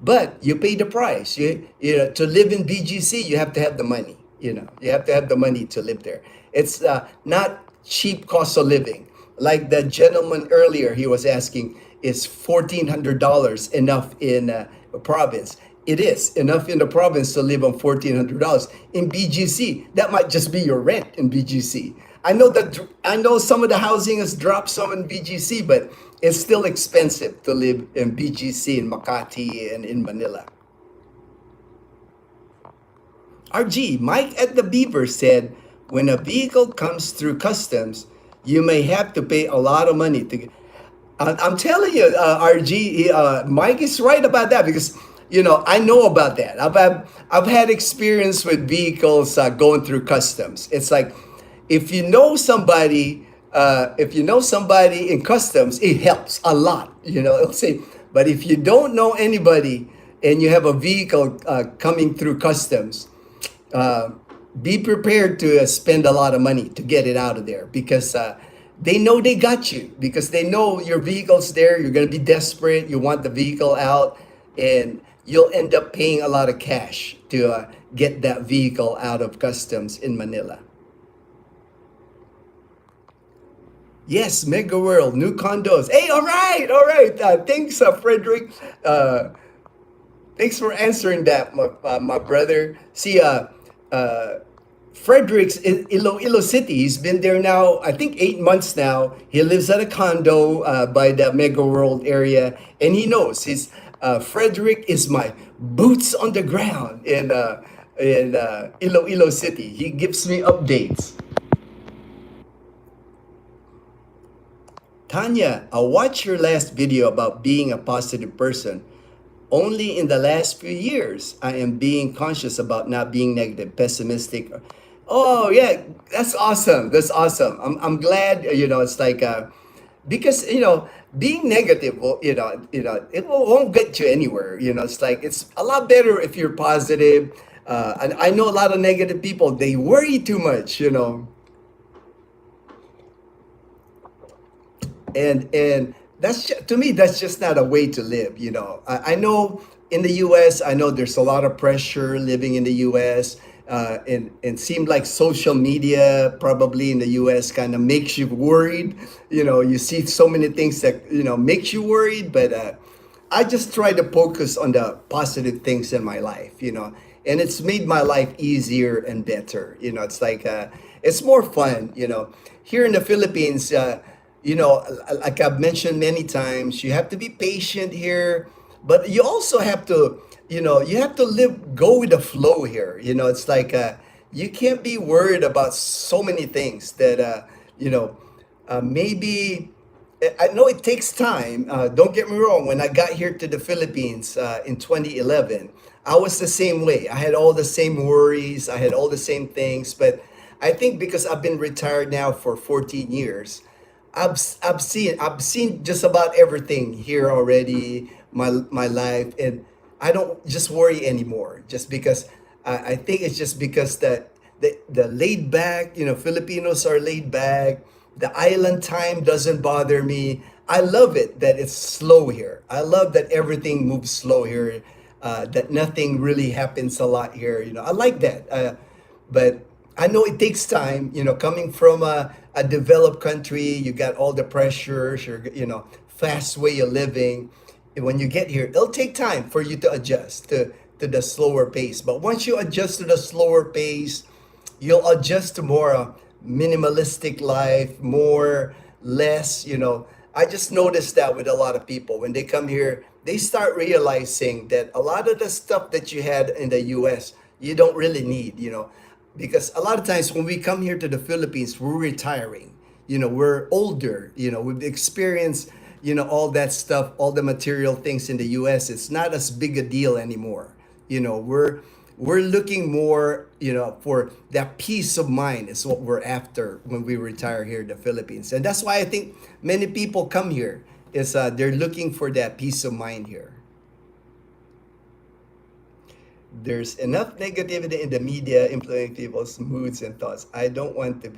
but you pay the price. To live in BGC, you have to have the money. You have to have the money to live there. It's not cheap cost of living. Like the gentleman earlier, he was asking, is $1,400 enough in a province? It is enough in the province to live on $1,400. In BGC, that might just be your rent in BGC. I know some of the housing has dropped some in BGC, but it's still expensive to live in BGC, in Makati, and in Manila. RG, Mike at the Beaver said, when a vehicle comes through customs, you may have to pay a lot of money to. I'm telling you, RG, Mike is right about that because I know about that. I've had experience with vehicles going through customs. It's like if you know somebody in customs, it helps a lot. It'll say But if you don't know anybody and you have a vehicle coming through customs, uh, be prepared to spend a lot of money to get it out of there, because they know they got you, because they know your vehicle's there. You're going to be desperate. You want the vehicle out, and you'll end up paying a lot of cash to get that vehicle out of customs in Manila. Yes, Mega World, new condos. Hey, all right, all right. Thanks, Frederick. Uh, Thanks for answering that, my brother. See, Frederick's in Iloilo City. He's been there now, I think, 8 months now. He lives at a condo by the Mega World area, and he knows Frederick is my boots on the ground in Iloilo City. He gives me updates. Tanya, I watched your last video about being a positive person. Only in the last few years, I am being conscious about not being negative, pessimistic. Oh yeah, that's awesome. That's awesome. I'm glad. It's like because being negative will it won't get you anywhere. It's like it's a lot better if you're positive. And I know a lot of negative people. They worry too much. And to me, that's just not a way to live. I know in the US, I know there's a lot of pressure living in the US, and seemed like social media probably in the US kind of makes you worried. You see so many things that makes you worried. But I just try to focus on the positive things in my life. And it's made my life easier and better. It's like it's more fun. Here in the Philippines, like I've mentioned many times, you have to be patient here, but you also have to, you have to go with the flow here. It's like you can't be worried about so many things that, maybe, I know it takes time. Don't get me wrong. When I got here to the Philippines in 2011, I was the same way. I had all the same worries. I had all the same things. But I think because I've been retired now for 14 years, I've seen just about everything here already, my life, and I don't just worry anymore. Just because I think it's just because the laid back, Filipinos are laid back. The island time doesn't bother me. I love it that it's slow here. I love that everything moves slow here. That nothing really happens a lot here. I like that. But I know it takes time, coming from a developed country. You got all the pressures, fast way of living. And when you get here, it'll take time for you to adjust to the slower pace. But once you adjust to the slower pace, you'll adjust to more minimalistic life, more, less. I just noticed that with a lot of people. When they come here, they start realizing that a lot of the stuff that you had in the US, you don't really need, because a lot of times when we come here to the Philippines, we're retiring. We're older. We've experienced, all that stuff, all the material things in the U.S. It's not as big a deal anymore. We're looking more, for that peace of mind is what we're after when we retire here in the Philippines, and that's why I think many people come here. Is they're looking for that peace of mind here. There's enough negativity in the media influencing people's moods and thoughts. I don't want to.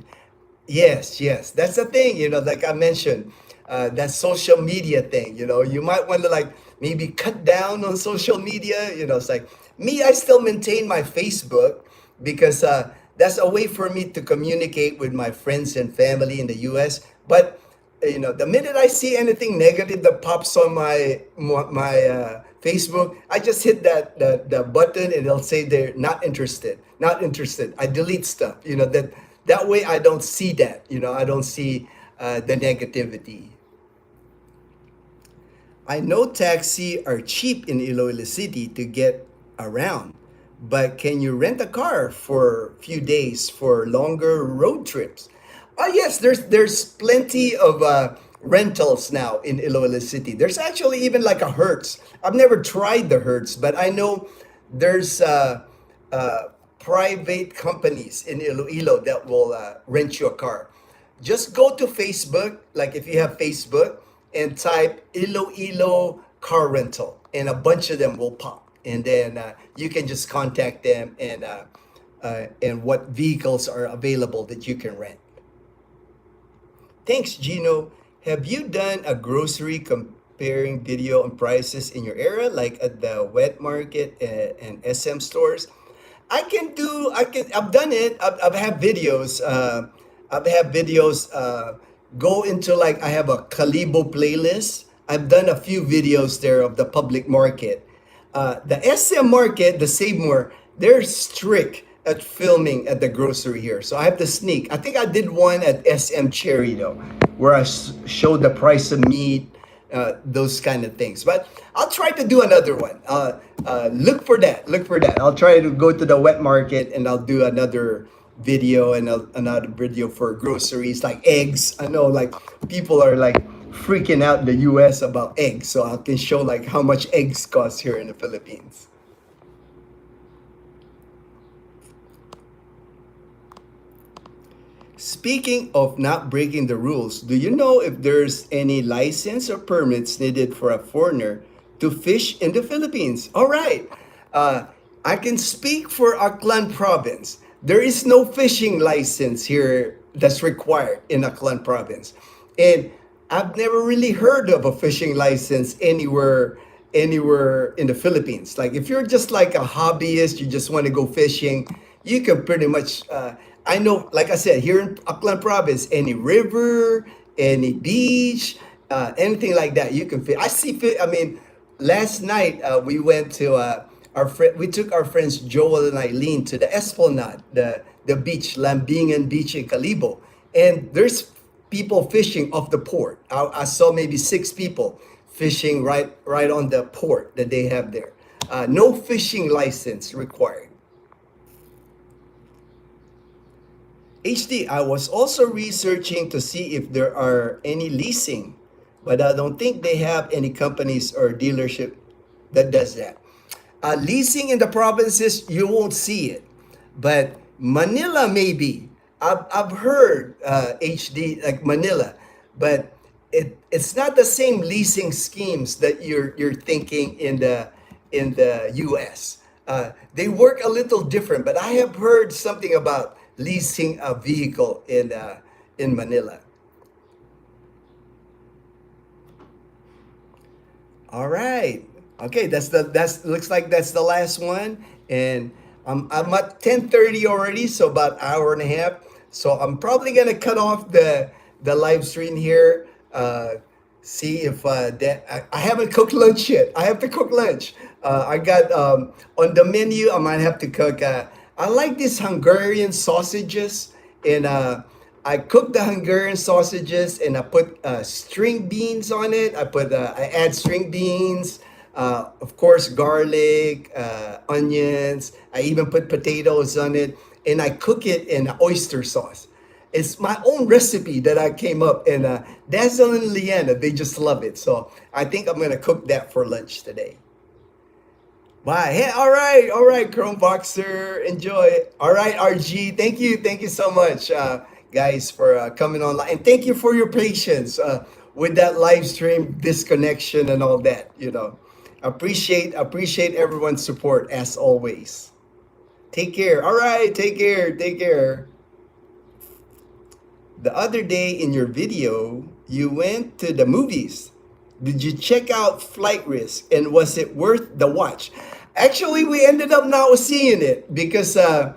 Yes, yes, that's the thing. Like I mentioned, that social media thing. You might want to like maybe cut down on social media. It's like me. I still maintain my Facebook because that's a way for me to communicate with my friends and family in the U.S. But the minute I see anything negative that pops on my Facebook, I just hit the button and it'll say they're not interested, not interested. I delete stuff, that way I don't see that, I don't see the negativity. I know taxi are cheap in Iloilo City to get around, but can you rent a car for a few days for longer road trips? Oh yes, there's plenty of rentals now in Iloilo City. There's actually even like a Hertz. I've never tried the Hertz, but I know there's private companies in Iloilo that will rent you a car. Just go to Facebook, like if you have Facebook, and type Iloilo car rental, and a bunch of them will pop. And then you can just contact them and what vehicles are available that you can rent. Thanks, Gino. Have you done a grocery comparing video and prices in your area, like at the wet market and SM stores? I've done it. I've had videos. I've had videos go into, like, I have a Calibo playlist. I've done a few videos there of the public market. The SM market, the Save More, they're strict at filming at the grocery here. So I have to sneak. I think I did one at SM Cherry though, where I showed the price of meat, those kind of things. But I'll try to do another one. Look for that. Look for that. I'll try to go to the wet market and I'll do another video and another video for groceries like eggs. I know, like, people are like freaking out in the US about eggs, so I can show like how much eggs cost here in the Philippines. Speaking of not breaking the rules, do you know if there's any license or permits needed for a foreigner to fish in the Philippines? All right. I can speak for Aklan province. There is no fishing license here that's required in Aklan province. And I've never really heard of a fishing license anywhere in the Philippines. Like, if you're just like a hobbyist, you just want to go fishing, you can pretty much I know, like I said, here in Aklan province, any river, any beach, anything like that, you can fish. I see fish. I mean, last night we went to our friend. We took our friends Joel and Eileen to the Esplanade, the beach, Lambingan Beach in Calibo, and there's people fishing off the port. I saw maybe 6 people fishing right on the port that they have there. No fishing license required. HD, I was also researching to see if there are any leasing, but I don't think they have any companies or dealership that does that. Leasing in the provinces, you won't see it, but Manila maybe. I've heard HD, like Manila, but it's not the same leasing schemes that you're thinking in the US. They work a little different, but I have heard something about leasing a vehicle in Manila. All right. Okay, that's looks like that's the last one, and I'm at 10:30 already, so about an hour and a half. So I'm probably gonna cut off the live stream here. See if I haven't cooked lunch yet. I have to cook lunch. I got on the menu. I might have to cook. I like these Hungarian sausages, and I cook the Hungarian sausages, and I put string beans on it. I add string beans, of course, garlic, onions. I even put potatoes on it, and I cook it in oyster sauce. It's my own recipe that I came up, and Dazel and Leanna, they just love it. So I think I'm gonna cook that for lunch today. Bye. Hey, all right, Chrome Boxer, enjoy. All right, RG, thank you so much, guys, for coming online, and thank you for your patience with that live stream disconnection and all that. Appreciate everyone's support as always. Take care. All right, take care. The other day in your video, you went to the movies. Did you check out Flight Risk, and was it worth the watch? Actually, we ended up not seeing it because I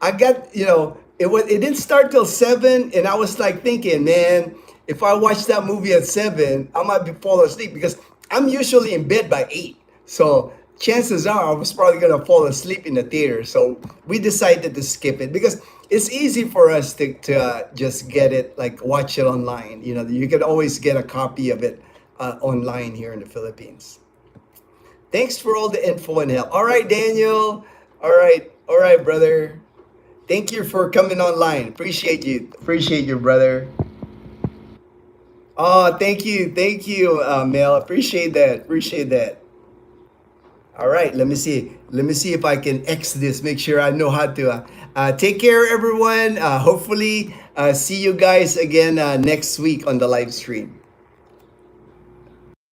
got, it didn't start till 7, and I was like thinking, man, if I watch that movie at 7, I might be falling asleep because I'm usually in bed by 8. So chances are I was probably gonna fall asleep in the theater. So we decided to skip it because it's easy for us to just get it, like watch it online. You can always get a copy of it online here in the Philippines. Thanks for all the info and help. All right, Daniel. All right, brother. Thank you for coming online. Appreciate you, brother. Oh, thank you, Mel. Appreciate that. All right, let me see if I can X this. Make sure I know how to. Take care, everyone. Hopefully, see you guys again next week on the live stream.